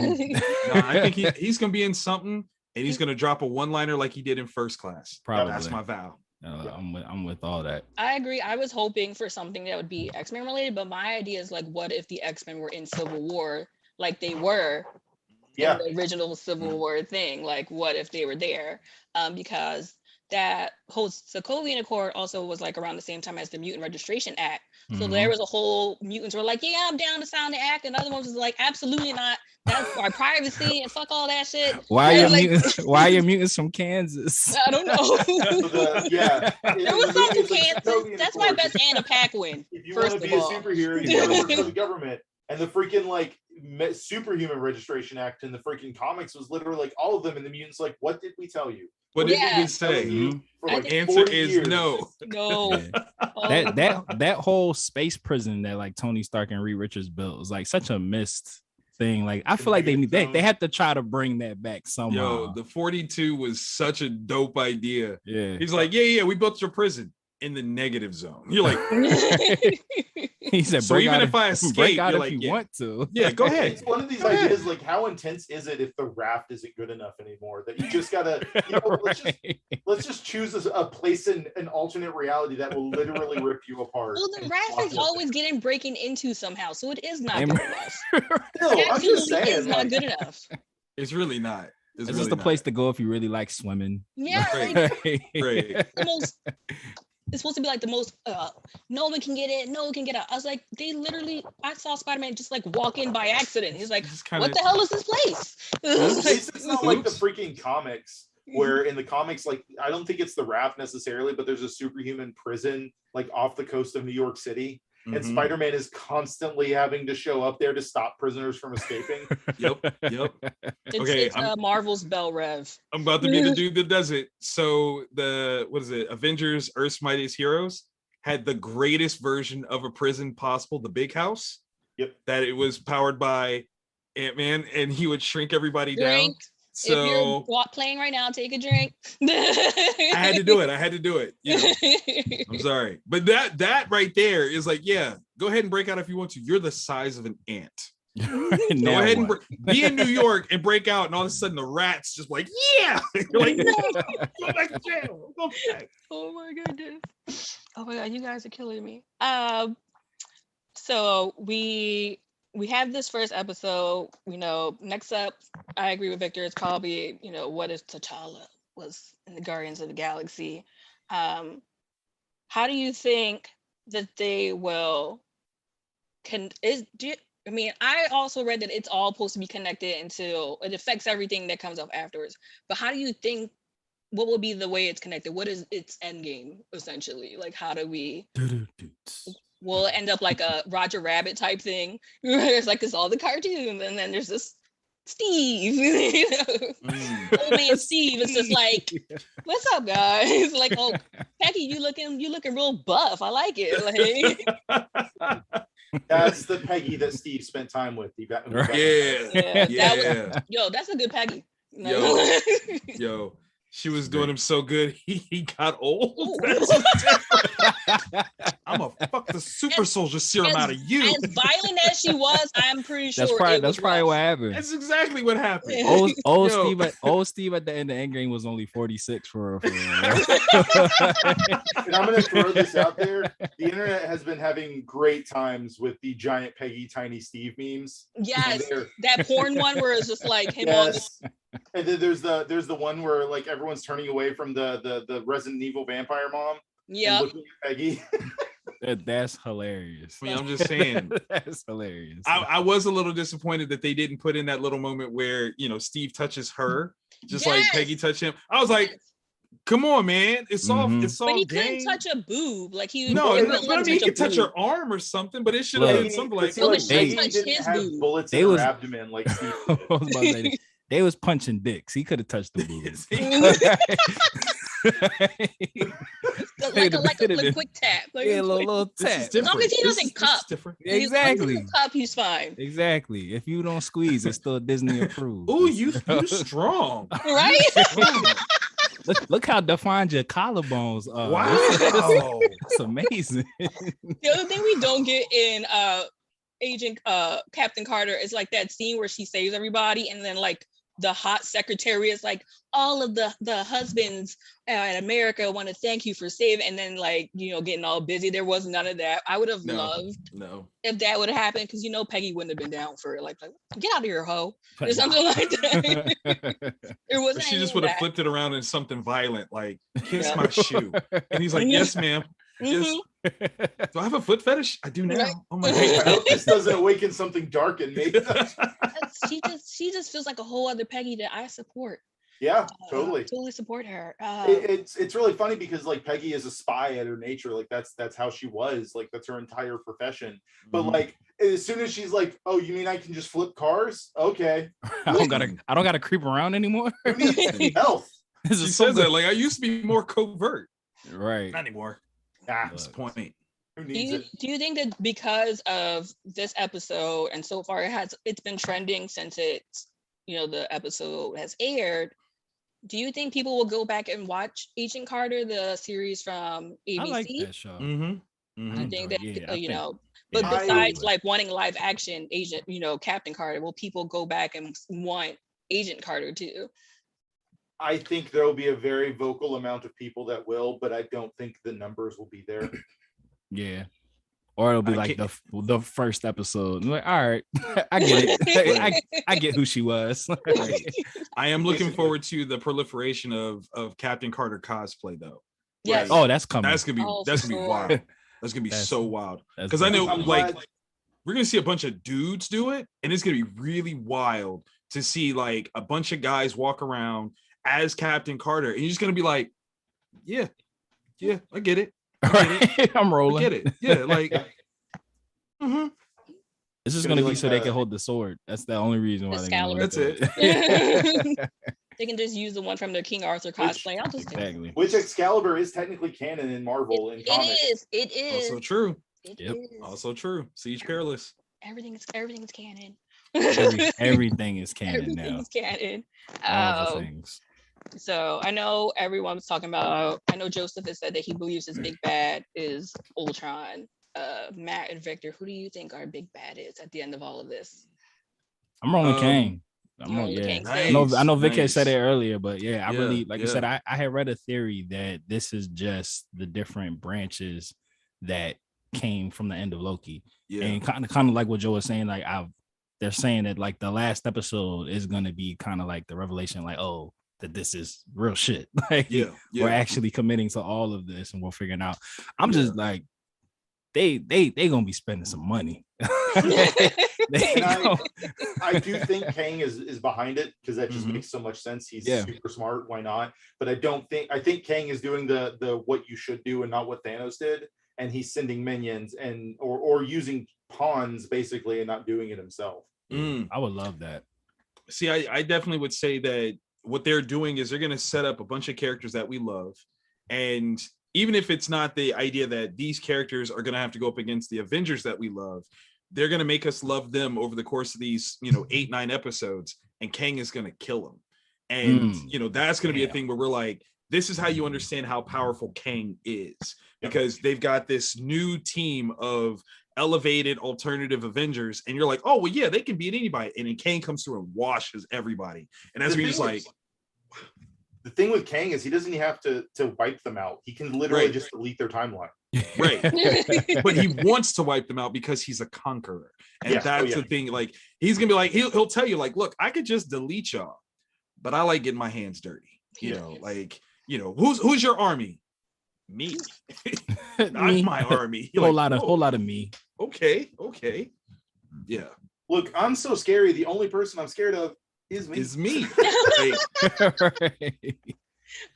I think he's gonna be in something, and he's gonna drop a one-liner like he did in First Class. Probably. That's my vow. I'm with all that. I agree. I was hoping for something that would be X-Men related, but my idea is like, what if the X-Men were in Civil War, like they were in the original Civil War thing? Like, what if they were there? Because that whole Sokovian Accord also was like around the same time as the Mutant Registration Act. So there was a whole mutants were like, yeah, I'm down to sign the act, and other ones was like, absolutely not. That's our privacy and fuck all that shit. Why are your mutants from Kansas? I don't know. There was some from like Kansas. That's why Beth Anna Paquin. If you want to be a superhero, you gotta work for the government. And the freaking like Superhuman Registration Act in the freaking comics was literally like all of them, and the mutants like, what did we tell you? What did we say? Like the answer is years. No. No. That whole space prison that like Tony Stark and Reed Richards built was like such a missed thing. Like I feel like they have to try to bring that back somehow. Yo, the 42 was such a dope idea. Yeah. He's like, yeah, we built your prison in the negative zone. You're like, he said, so even if I escape, break out you're if like, you want to. Yeah, go ahead. It's one of these ideas, like how intense is it if the raft isn't good enough anymore? That you just gotta, let's just choose a place in an alternate reality that will literally rip you apart. Well, the raft is always getting breaking into somehow, so it is not good enough. No, I'm just saying, it's not good enough. It's really not. It's really just the place to go if you really like swimming. Yeah, right. The most. It's supposed to be like the most. No one can get in. No one can get out. I was like, I saw Spider-Man just like walk in by accident. He's like, what the hell is this place? It's not like the freaking comics. Where in the comics, like I don't think it's the raft necessarily, but there's a superhuman prison like off the coast of New York City. And Spider-Man is constantly having to show up there to stop prisoners from escaping. Yep. It's Marvel's Bell Rev. I'm about to be the dude that does it. So Avengers Earth's Mightiest Heroes had the greatest version of a prison possible, the Big House. Yep. That it was powered by Ant-Man, and he would shrink everybody down. So if you're playing right now, take a drink. I had to do it. You know, I'm sorry, but that right there is like, yeah, go ahead and break out if you want to. You're the size of an ant. Go ahead and be in New York and break out, and all of a sudden the rats just like, yeah, you're like, no, go back to jail. Go back. Oh my goodness. Oh my god, you guys are killing me. So we have this first episode, next up, I agree with Victor, it's probably, what if T'Challa was in the Guardians of the Galaxy? How do you think that they will, I also read that it's all supposed to be connected until it affects everything that comes up afterwards. But how do you think, what will be the way it's connected? What is its end game, essentially? Like, how do we... will end up like a Roger Rabbit type thing. It's like it's all the cartoons, and then there's this Steve, you know, old man Steve is just like, "What's up, guys?" Like, "Oh, Peggy, you looking real buff. I like it." Like, that's the Peggy that Steve spent time with. Yeah. That's a good Peggy. Yo, she was doing him so good. He got old. I'm gonna fuck the super soldier serum out of you. As violent as she was, I'm pretty sure that's probably what happened. That's exactly what happened. Old Steve at the end of Endgame was only 46 for real. And I'm gonna throw this out there. The internet has been having great times with the giant Peggy, tiny Steve memes. Yes, that porn one where it's just like him yes. And then there's the one where like everyone's turning away from the Resident Evil vampire mom. Yeah, looking at Peggy. That's hilarious. I mean, I'm just saying, that's hilarious. I was a little disappointed that they didn't put in that little moment where, you know, Steve touches her just like Peggy touched him. I was like, come on, man, it's all but he gang. couldn't touch a boob. Like he he could touch her arm or something, but it should have been something like Peggy didn't have bullets in her abdomen like Steve. They was punching dicks. He could have touched the boobs. like a quick tap. Like a little tap. As long as he doesn't cup. Exactly. Cup, he's fine. Exactly. If you don't squeeze, it's still Disney approved. Ooh, you strong. Right? Look how defined your collarbones are. Wow. That's amazing. The other thing we don't get in Agent Captain Carter is like that scene where she saves everybody, and then like the hot secretary is like, all of the husbands in America want to thank you for saving, and then like, you know, getting all busy. There was none of that. I would have loved if that would have happened, because you know Peggy wouldn't have been down for it. Like get out of here, hoe, or something like that. There wasn't. She just would have flipped it around in something violent, like kiss my shoe, and he's like, yes, ma'am. Yes. Do I have a foot fetish? I do now. Right. Oh my god! I hope this doesn't awaken something dark in me. She just feels like a whole other Peggy that I support. Yeah, totally support her. It's really funny because like Peggy is a spy at her nature. Like that's how she was. Like that's her entire profession. But like as soon as she's like, oh, you mean I can just flip cars? Okay. I don't gotta creep around anymore. Who needs health? She says that like I used to be more covert. Right. Not anymore. That's the point. Do you think that because of this episode, and so far it's been trending since it's, you know, the episode has aired, do you think people will go back and watch Agent Carter, the series from ABC? I like that show. I think that you know, but besides like wanting live action Agent, you know, Captain Carter, will people go back and want Agent Carter too? I think there will be a very vocal amount of people that will, but I don't think the numbers will be there. Yeah. Or it'll be like the first episode. I'm like, all right, I get it. I get who she was. I am looking forward to the proliferation of Captain Carter cosplay though. Yes. Oh, that's coming. That's gonna be wild. That's gonna be so wild. Because I know like we're gonna see a bunch of dudes do it, and it's gonna be really wild to see like a bunch of guys walk around as Captain Carter, and you're just gonna be like, yeah, I get it. I'm rolling. I get it. Yeah, like It's just gonna be so they can hold the sword. That's the only reason why. That's it. They can just use the one from their King Arthur cosplay. I'll just exactly. Which Excalibur is technically canon in Marvel in comics. It is. Also true. Is. Also true. Siege Perilous. Everything's canon. Everything is canon now. Everything's canon. All the things. So I know everyone was talking about. I know Joseph has said that he believes his big bad is Ultron. Matt and Victor, who do you think our big bad is at the end of all of this? I'm rolling Kang. I know Vic had said it earlier, but I really, like I said, I had read a theory that this is just the different branches that came from the end of Loki. Yeah. And kind of like what Joe was saying, like they're saying that like the last episode is gonna be kind of like the revelation, like, oh, that this is real shit. Like we're actually committing to all of this and we're figuring out. I'm just like they gonna be spending some money. I do think Kang is behind it because that just makes so much sense. He's super smart. Why not? But I think Kang is doing the what you should do and not what Thanos did. and he's sending minions and or using pawns basically and not doing it himself. I would love that. See, I definitely would say that what they're doing is they're going to set up a bunch of characters that we love. And even if it's not the idea that these characters are going to have to go up against the Avengers that we love, they're going to make us love them over the course of these, 8-9 episodes, and Kang is going to kill them. And, that's going to be a thing where we're like, this is how you understand how powerful Kang is, because they've got this new team of elevated alternative Avengers, and you're like, oh well, yeah, they can beat anybody, and then Kang comes through and washes everybody, and that's when you're just like, the thing with Kang is he doesn't have to wipe them out. He can literally just delete their timeline. Right. But he wants to wipe them out because he's a conqueror, and that's the thing. Like, he's gonna be like, he'll tell you like, look, I could just delete y'all, but I like getting my hands dirty. Who's your army? Me. Not my army. Whole lot of me. Okay. Yeah. Look, I'm so scary. The only person I'm scared of is me. Like,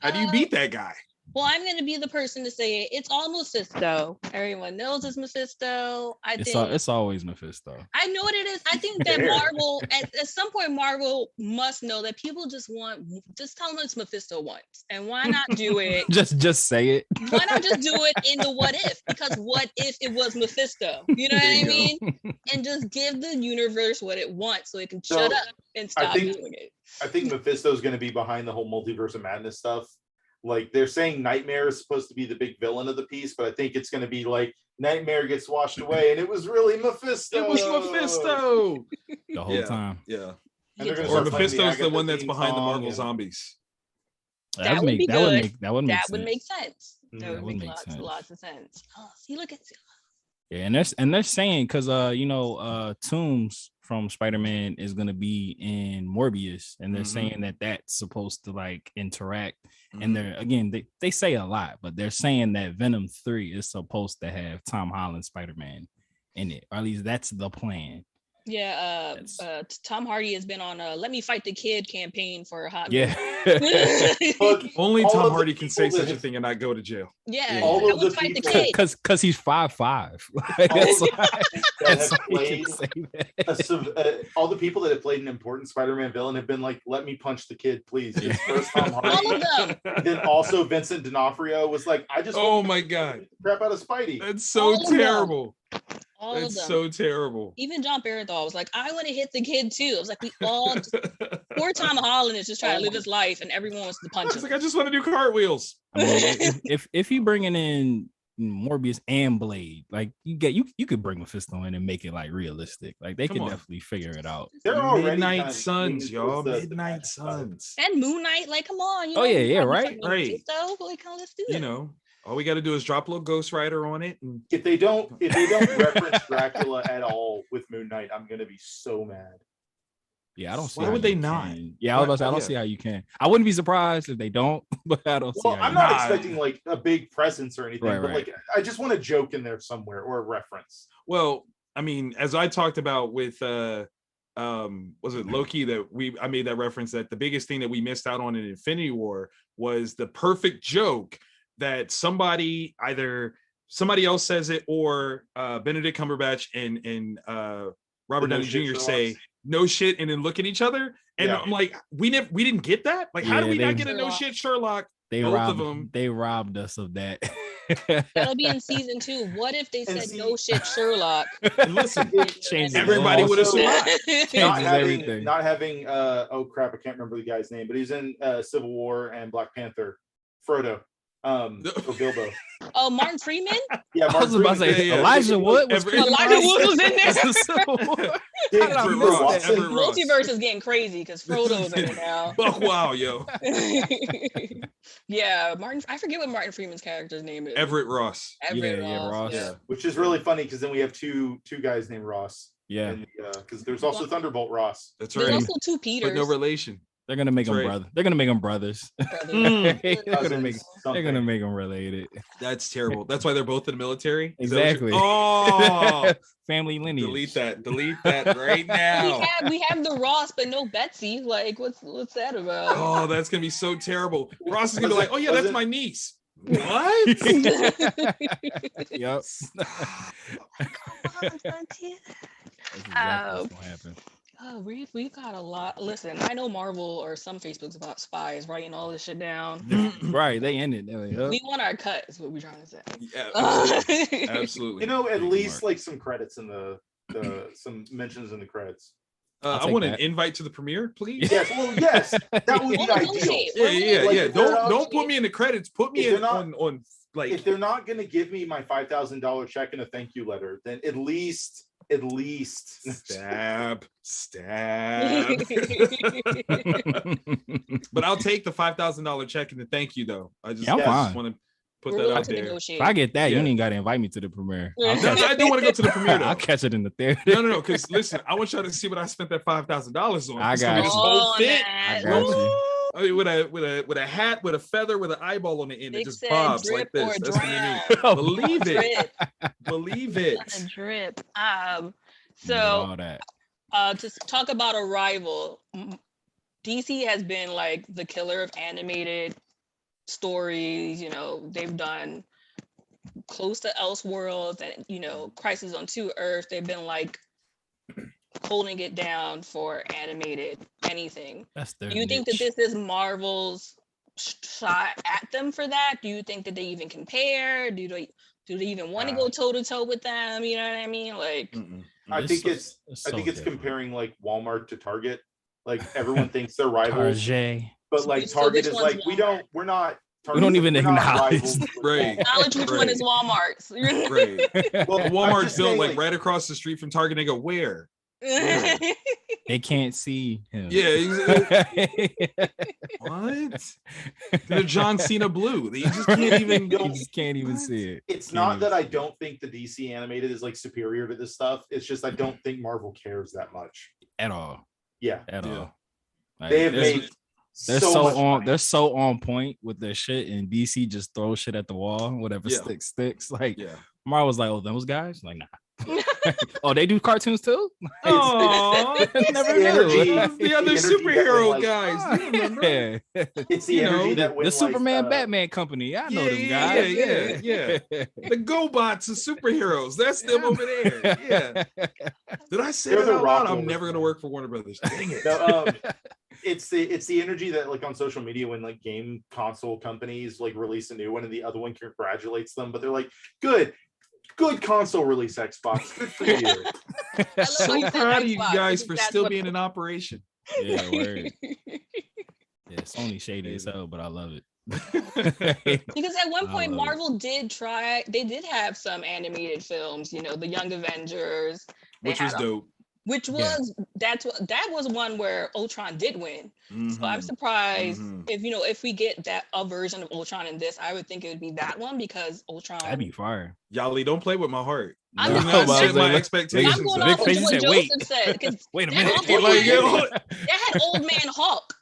how do you beat that guy? Well, I'm going to be the person to say it. It's all Mephisto. Everyone knows it's Mephisto. It's always Mephisto. I know what it is. I think that Marvel, at some point, Marvel must know that people just tell them it's Mephisto once. And why not do it? just say it. Why not just do it in the what if? Because what if it was Mephisto? You know what I mean? And just give the universe what it wants so it can shut up and stop doing it. I think Mephisto is going to be behind the whole multiverse of madness stuff. Like, they're saying Nightmare is supposed to be the big villain of the piece, but I think it's going to be like Nightmare gets washed away and it was really Mephisto. It was Mephisto the whole time. Yeah. Or Mephisto's the one that's behind the Marvel zombies. That would make sense. That would make sense. That would make lots of sense. Oh, see, look at and they're saying because Toombs from Spider-Man is gonna be in Morbius, and they're saying that that's supposed to like interact. And they say a lot, but they're saying that Venom 3 is supposed to have Tom Holland Spider-Man in it, or at least that's the plan. Yeah, Tom Hardy has been on a "Let Me Fight the Kid" campaign for a hot minute. Only Tom Hardy can say such a thing and not go to jail. Yeah, all of the fight the kid because he's 5'5". All the people that have played an important Spider-Man villain have been like, "Let me punch the kid, please." First Tom Hardy. All of them. Then also Vincent D'Onofrio was like, "I just oh my god, crap out of Spidey." That's so terrible. That's so terrible. Even John Bernthal was like, I want to hit the kid too. I was like, we all poor Tom Holland is just trying to live his life and everyone wants to punch him. Like, I just want to do cartwheels. I mean, if you bringing in Morbius and Blade, like you could bring Mephisto in and make it like realistic. Like they can definitely figure it out. They're already Midnight Suns, y'all. Midnight Suns. And Moon Knight, like, come on. Right. Like, let's do it. All we got to do is drop a little Ghost Rider on it. And if they don't reference Dracula at all with Moon Knight, I'm gonna be so mad. Yeah, I don't see. Why would they not? Yeah, I don't see how you can. I wouldn't be surprised if they don't, but I don't see. Well, I'm not expecting like a big presence or anything, but like I just want a joke in there somewhere or a reference. Well, I mean, as I talked about with was it Loki that I made that reference that the biggest thing that we missed out on in Infinity War was the perfect joke that somebody else says it or Benedict Cumberbatch and Robert Downey Jr. say no shit and then look at each other and I'm like, we didn't get that. Like, how do we not get a no shit Sherlock? They robbed us of that. That'll be in season 2. What if they said no shit Sherlock? And listen, everybody would have survived. Not having oh crap, I can't remember the guy's name, but he's in Civil War and Black Panther. Frodo. Or Bilbo. Oh, Martin Freeman? Yeah, I was about to say Elijah Wood was in there. Everett Ross. Multiverse is getting crazy because Frodo's in it now. Buck wow, yo. Yeah, I forget what Martin Freeman's character's name is. Everett Ross. Ross. Yeah. Which is really funny because then we have two guys named Ross. Yeah. Because there's also Thunderbolt Ross. That's right. There's also 2 Peters. But no relation. They're gonna make them brothers. They're gonna make them brothers. They're gonna make them related. That's terrible. That's why they're both in the military. Exactly. Oh, family lineage. Delete that right now. We have the Ross, but no Betsy. Like, what's that about? Oh, that's gonna be so terrible. Ross is gonna be like, oh yeah, that's my niece. What? Yep. That's exactly what's gonna happen. Oh, we've got a lot. Listen, I know Marvel or some Facebooks about spies writing all this shit down. Right, they ended. We want our cut, is what we're trying to say. Yeah, absolutely. Absolutely. You know, at Thank you, least Mark. like some credits in the some mentions in the credits. I take want that. an invite to the premiere, please. Yes, well, yes, that would be We'll ideal. negotiate. Yeah. Like, if they're Don't not- put me in the credits. Put me if in they're not- on like. If they're not going to give me my $5,000 check and a thank you letter, then at least Stab. But I'll take the $5,000 check and the thank you though. I just, Yeah, I'm fine. want to put We're that willing out to there. negotiate. If I get that, you Yeah. don't even gotta invite me to the premiere. Yeah. I'll No, catch, I do want to go to the premiere though. I'll catch it in the theater. No, because listen, I want y'all to see what I spent that $5,000 on. I It's got gonna be you. this whole fit. I got you. I mean, with a hat, with a feather, with an eyeball on the end, it Nick just said bobs like drip this. or That's what you need. drown. Believe it. Drip. Believe Gonna it. drip. So So all that. to talk about Arrival, DC has been like the killer of animated stories. You know, they've done Close to Elseworlds and, you know, Crisis on Two Earths. They've been like holding it down for animated anything. That's their Do you think that niche. this is Marvel's shot at them for that? Do you think that they even compare? Do they even want to go toe to toe with them? You know what I mean? Like, I think it's so it's different. comparing like Walmart to Target. Like everyone thinks they're rivals, Target. but like So Target which is one's like Walmart? we're not. We don't even we're not acknowledge rivals with Right. Walmart. knowledge which one is Walmart's. Right. Well, The I'm Walmart's just built saying, like right across the street from Target. They go, where? They can't see him. Yeah. What? They're John Cena blue. You just can't even. You just can't even What? see it. It's Can't not even that I see it. don't think the DC animated is like superior to this stuff. It's just I don't think Marvel cares that much. At all. Yeah, At Yeah. all. Like, they have there's- made they're so so much on money. they're so on point with their shit, and DC just throws shit at the wall, whatever Yeah. sticks. Like Yeah. Marvel's like, oh, those guys? Like, nah. Oh, they do cartoons too? Oh, Never the knew. energy- the other energy that superhero when, like, guys. You remember? Yeah. It's the you know, energy that The when Superman like, Batman company. I know Yeah, them yeah, guys. yeah. The GoBots are superheroes. That's them over there. Yeah. Did I say They're that the out loud? I'm Rockover never gonna man. work for Warner Brothers. Dang it. No, it's the energy that like on social media when like game console companies like release a new one and the other one congratulates them, but they're like, good console release, Xbox. Good for you. I love how So you said proud of you Xbox, guys because for that's still what- being in operation. Yeah, word. Yeah, Sony shady as hell, but I love it. Because at one I point love it. Marvel they did have some animated films, you know, the Young Avengers, they Which was had a- dope. which Yeah. was that was one where Ultron did win. So I'm Mhm. surprised Mhm. if we get a version of Ultron in this, I would think it would be that one because Ultron. That'd be fire. Yali, don't play with my heart. I'm Do not- not that's set my what- expectations. I'm going Big off of face what said, Joseph "Wait." said. 'Cause Wait a that minute. also Like, had- it, that had Old Man Hulk.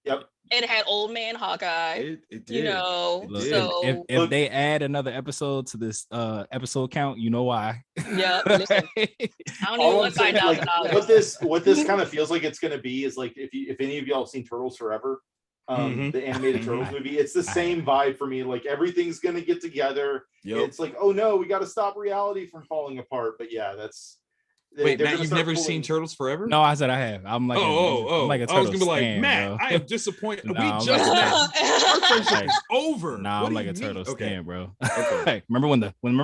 Yep. It had Old Man Hawkeye. it did. You know, It Look, did. so if they add another episode to this episode count, you know why. yeah. Listen, I don't even All I'm want saying, like, $5,000. what this kind of feels like it's going to be is like if any of y'all have seen Turtles Forever, Mhm. the animated Turtles movie, it's the same vibe for me. Like everything's going to get together. Yep. It's like, oh no, we got to stop reality from falling apart. But yeah, that's Wait, they're Matt, gonna you've start never seen pulling- Turtles Forever? No, I said I have. I'm like, I'm like a I was turtle gonna be like, stan, Matt, bro. I am disappointed. Nah, we I'm just like- met. Our friendship Like, is over. Nah, What I'm do like you a turtle mean? Okay. stan, bro. Okay. Like, remember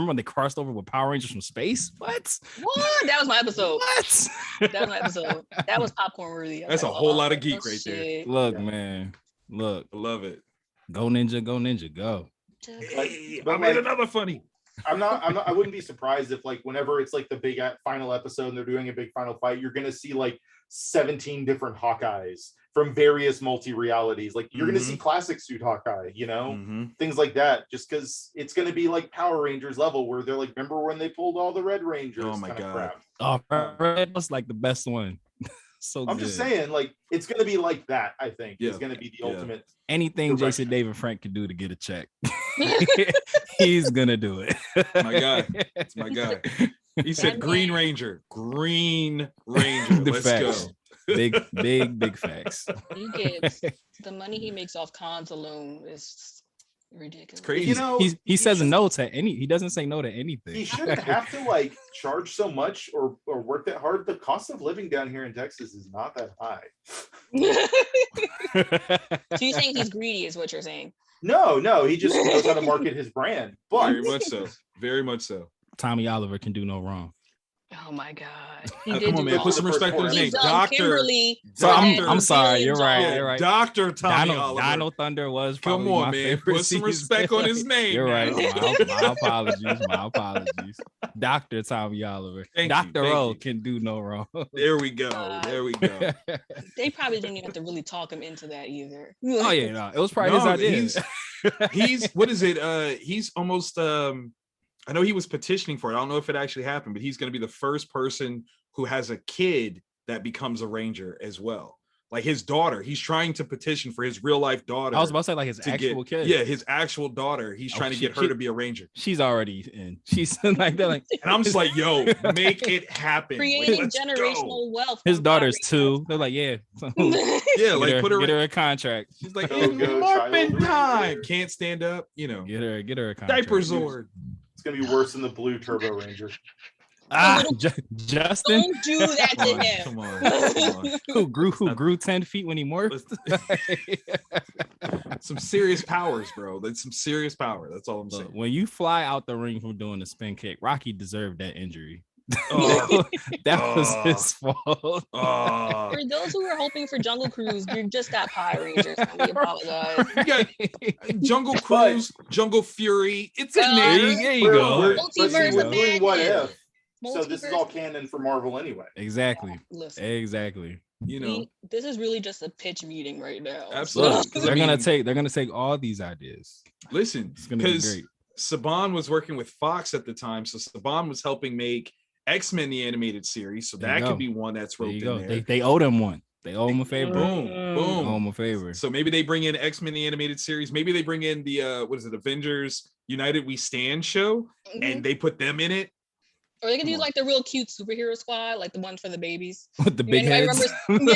when they crossed over with Power Rangers from space? What? What? That was my episode. What? That was my episode. That was popcorn worthy. I was That's a like, whole oh, lot of geek right there. shit. Look, Yeah. man. Look, I love it. go ninja, go. Hey, but I made like- another funny. I wouldn't be surprised if like whenever it's like the big final episode and they're doing a big final fight, you're gonna see like 17 different Hawkeyes from various multi-realities. Like you're gonna see classic suit Hawkeye, you know, Mhm. things like that, just because it's gonna be like Power Rangers level where they're like, remember when they pulled all the Red Rangers? Oh my kind of God. crap. Oh, Red was like the best one. So I'm good. just saying, like, it's gonna be like that, I think. It's Yeah. gonna be the Yeah. ultimate. Anything Direction. Jason David Frank could do to get a check, he's gonna do it. My guy. It's my guy. He said Green Ranger. Green Ranger. The Let's go. facts. big facts. He gets the money he makes off cons alone is Ridiculous. It's crazy. You know, he says no to any. He doesn't say no to anything. He shouldn't have to like charge so much or work that hard. The cost of living down here in Texas is not that high. So you saying he's greedy is what you're saying? No, he just knows how to market his brand. But Very much so. Very much so. Tommy Oliver can do no wrong. Oh my God. He Come did on, do man. wrong. Put some respect on his name. He's Doctor. Kimberly. So Doctor. I'm sorry. You're right. Yeah, You're right. Dr. Tommy Oliver. Dino Thunder was probably Come on, my man. favorite Put some season. respect on his name. You're right. now. My apologies. My apologies. Dr. Tommy Oliver. Thank you, Dr. thank O you. can do no wrong. There we go. There we go. They probably didn't even have to really talk him into that either. Oh yeah, no, it was probably his No, idea. He's what is it? He's almost I know he was petitioning for it. I don't know if it actually happened, but he's going to be the first person who has a kid that becomes a ranger as well. Like his daughter, he's trying to petition for his real life daughter. I was about to say like his actual kid. Yeah, his actual daughter. He's trying to get her to be a ranger. She's already in. She's like that. Like, and I'm just like, yo, make it happen. Creating Let's generational wealth. His daughter's 2. They're like, yeah, yeah, like put her a contract. She's like, Go, Muppet child. time. Can't stand up. You know, Get her a contract. diaper Zord. It's gonna be worse than the Blue Turbo Ranger. Justin. Don't do that to him. Come on. Who grew 10 feet when he morphed. Some serious powers, bro. That's some serious power. That's all I'm saying. When you fly out the ring from doing the spin kick, Rocky deserved that injury. Oh. That was his fault. For those who were hoping for Jungle Cruise, you just got Power Rangers. We apologize. You got Jungle Cruise, Jungle Fury. It's in Well, there. There you go. Multiverse We're of doing what Madness. if. So this is all canon for Marvel anyway. Exactly. Listen, Exactly. You know, this is really just a pitch meeting right now. Absolutely. Look, they're gonna take all these ideas. listen, It's gonna be because great. Saban was working with Fox at the time, so Saban was helping make X-Men the animated series. So There you that go. could be one that's There roped you in go. there. They owe them one. They owe them a favor. Boom, They boom. owe them a favor. So maybe they bring in X-Men the animated series. Maybe they bring in the what is it, Avengers United We Stand show, Mhm. and they put them in it. Or they could Come do on. like the real cute superhero squad, like the one for the babies. With the big Anybody heads. remember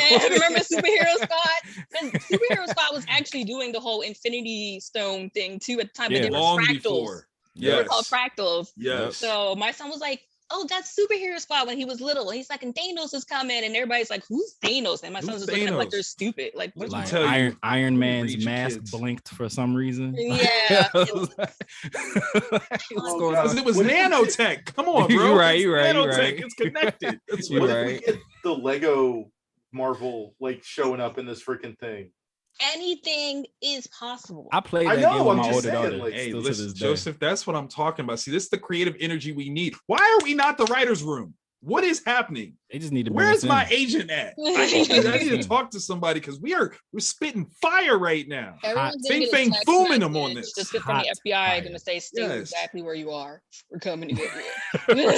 Superhero Squad? And Superhero Squad was actually doing the whole Infinity Stone thing too at the time, but Yeah. they were Long fractals. before. They were Yes. called fractals. Yes. So my son was like, "Oh, that's Superhero Squad" when he was little. And he's like, "And Thanos is coming," and everybody's like, "Who's Thanos?" And my son's Who's just looking at me like Thanos? they're stupid. Like, what? Like tell you, Iron Man's read your mask kids. blinked for some reason. Yeah. What's going on? Because it was What if we nanotech. Come on, bro. You're right, It's you're right, you're nanotech. right. It's connected. That's You're what What it if right. we get the Lego Marvel like showing up in this freaking thing? Anything is possible. I played I that know, game with I'm my just older saying, daughter. like, Hey, still to listen, this day. Joseph, that's what I'm talking about. See, this is the creative energy we need. Why are we not the writer's room? What is happening? They just need to bring Where's us in. my agent at? I need to talk to somebody because we're spitting fire right now. Everyone's Sing gonna get a Fang text Fooming them on message this. just from Hot the FBI fire. gonna say, "Stay Yes. exactly where you are. We're coming to get you."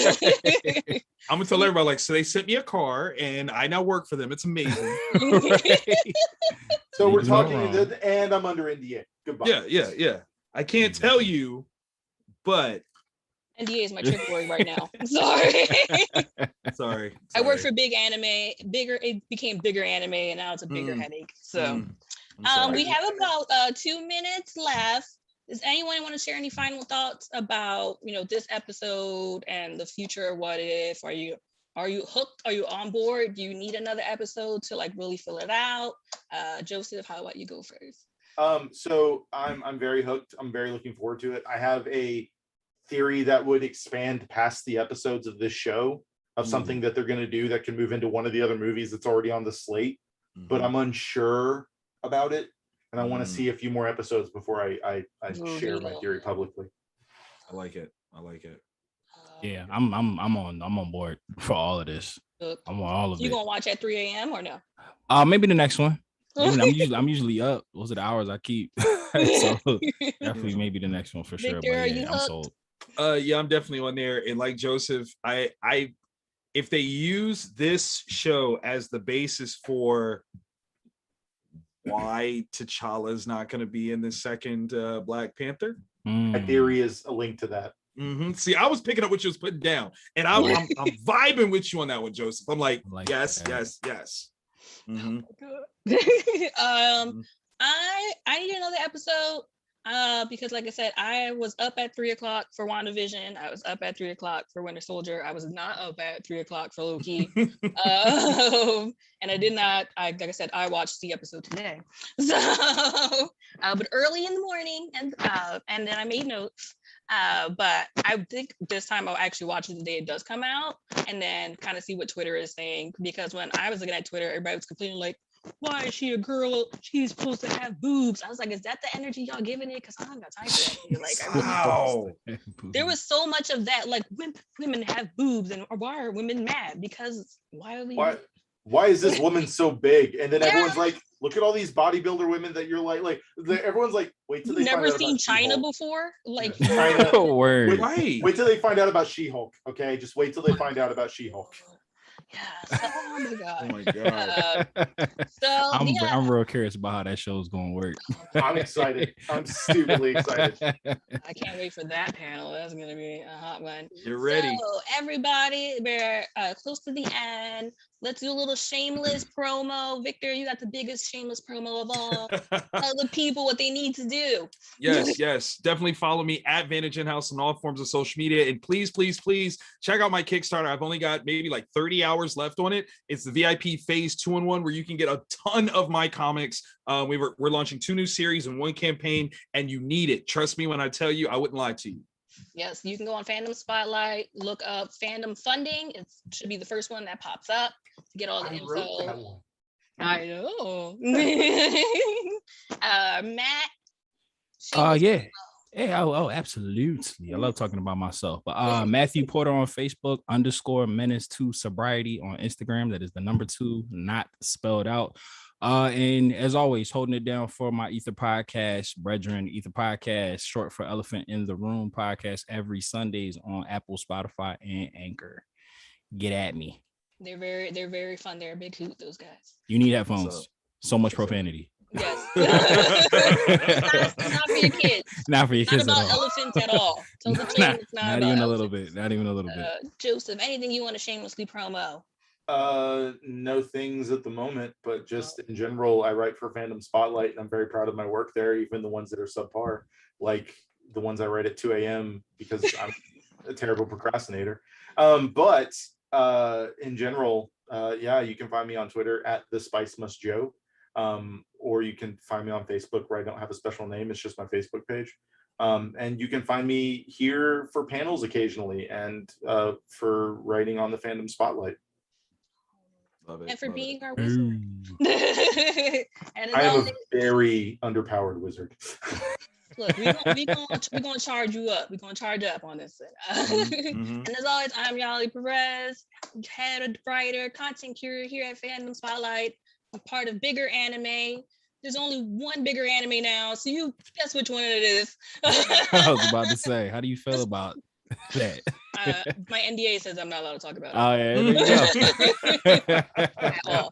I'm gonna tell everybody, like, so they sent me a car and I now work for them. It's amazing. So we're He's not talking, wrong. and I'm under NDA. Goodbye. Yeah. I can't tell you, but NDA is my trick word right now. I'm sorry. sorry. I work for big anime. It became bigger anime, and now it's a bigger headache. So, we have about 2 minutes left. Does anyone want to share any final thoughts about this episode and the future? What if? Are you hooked? Are you on board? Do you need another episode to like really fill it out? Joseph, how about you go first? So I'm very hooked. I'm very looking forward to it. I have a theory that would expand past the episodes of this show of something that they're going to do that can move into one of the other movies that's already on the slate, but I'm unsure about it, and I want to see a few more episodes before I share my theory publicly. I like it. Yeah, I'm on board for all of this. I'm on all of You it. gonna watch at 3 a.m. or no? Maybe the next one. I'm usually up. Those are the hours I keep. So definitely maybe the next one for sure. Victor, are But you yeah, I'm hooked? sold. Yeah, I'm definitely on there. And like Joseph, I if they use this show as the basis for why T'Challa is not going to be in the second Black Panther. My theory is a link to that. See, I was picking up what you was putting down, and I'm vibing with you on that one, Joseph. I'm like yes. I need another episode. Because like I said, I was up at 3 o'clock for WandaVision. I was up at 3 o'clock for Winter Soldier. I was not up at 3 o'clock for Loki. And I did not. Like I said, I watched the episode today. So, but early in the morning, and then I made notes. But I think this time I'll actually watch it the day it does come out, and then kind of see what Twitter is saying. Because when I was looking at Twitter, everybody was complaining like, why is she a girl? She's supposed to have boobs. I was like, is that the energy y'all giving it? Because I don't got time for that shit. Like, I really Wow. there was so much of that. Like, women have boobs, and why are women mad? Because why are we? Why is this woman so big? And then Yeah. everyone's like, look at all these bodybuilder women that you're like everyone's like, wait till You've they find never out seen about China She-Hulk. before? Like, China. Word. Right. Wait till they find out about She-Hulk. Okay, just wait till they find out about She-Hulk. yeah. So, oh my god. Oh my god. So I'm real curious about how that show's gonna work. I'm excited. I'm stupidly excited. I can't wait for that panel. That's gonna be a hot one. You're ready. So everybody, we're close to the end. Let's do a little shameless promo. Victor, you got the biggest shameless promo of all. Tell the people what they need to do. Yes. Definitely follow me at Vantage In-House on all forms of social media. And please check out my Kickstarter. I've only got maybe like 30 hours left on it. It's the VIP Phase 2-in-1 where you can get a ton of my comics. We're launching 2 new series and 1 campaign, and you need it. Trust me when I tell you, I wouldn't lie to you. Yes, you can go on Fandom Spotlight, look up Fandom Funding. It should be the first one that pops up to get all the info. I know. Matt. Yeah. Oh, absolutely. I love talking about myself. But Matthew Porter on Facebook _menace2 sobriety on Instagram. That is the number 2, not spelled out. And as always, holding it down for my Ether podcast, brethren, Ether podcast, short for Elephant in the Room podcast, every Sundays on Apple, Spotify, and Anchor. Get at me. They're very fun. They're a big hoot, those guys. You need headphones. So much profanity. Yes. Not for your kids. Not for your kids Not at about all. elephants at all. Tell the children it's not even about a little bit. Not even a little bit. Joseph, anything you want to shamelessly promo? No things at the moment, but just in general, I write for Fandom Spotlight, and I'm very proud of my work there, even the ones that are subpar, like the ones I write at 2 a.m. because I'm a terrible procrastinator. But in general, you can find me on Twitter at the Spice Must Joe, or you can find me on Facebook where I don't have a special name. It's just my Facebook page. And you can find me here for panels occasionally and for writing on the Fandom Spotlight. Love it. And for love being it. our wizard. And I am a very underpowered wizard. Look, we're gonna charge you up. We're gonna charge up on this thing. And as always, I'm Yali Perez, head writer, content curator here at Fandom Spotlight. I'm part of Bigger Anime. There's only one Bigger Anime now, so you guess which one it is. I was about to say, how do you feel about that? My NDA says I'm not allowed to talk about it. Oh yeah, there you At all.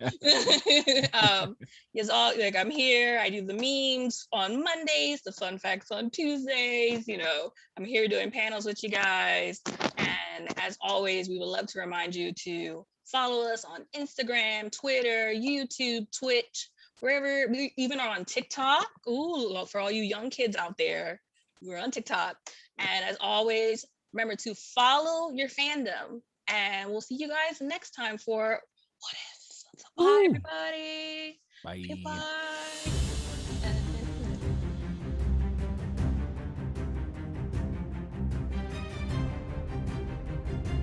Yes, like I'm here. I do the memes on Mondays, the fun facts on Tuesdays. I'm here doing panels with you guys. And as always, we would love to remind you to follow us on Instagram, Twitter, YouTube, Twitch, wherever. We even are on TikTok. Ooh, for all you young kids out there, we're on TikTok. And as always, remember to follow your fandom, and we'll see you guys next time for What If. So bye, everybody. Bye. Goodbye.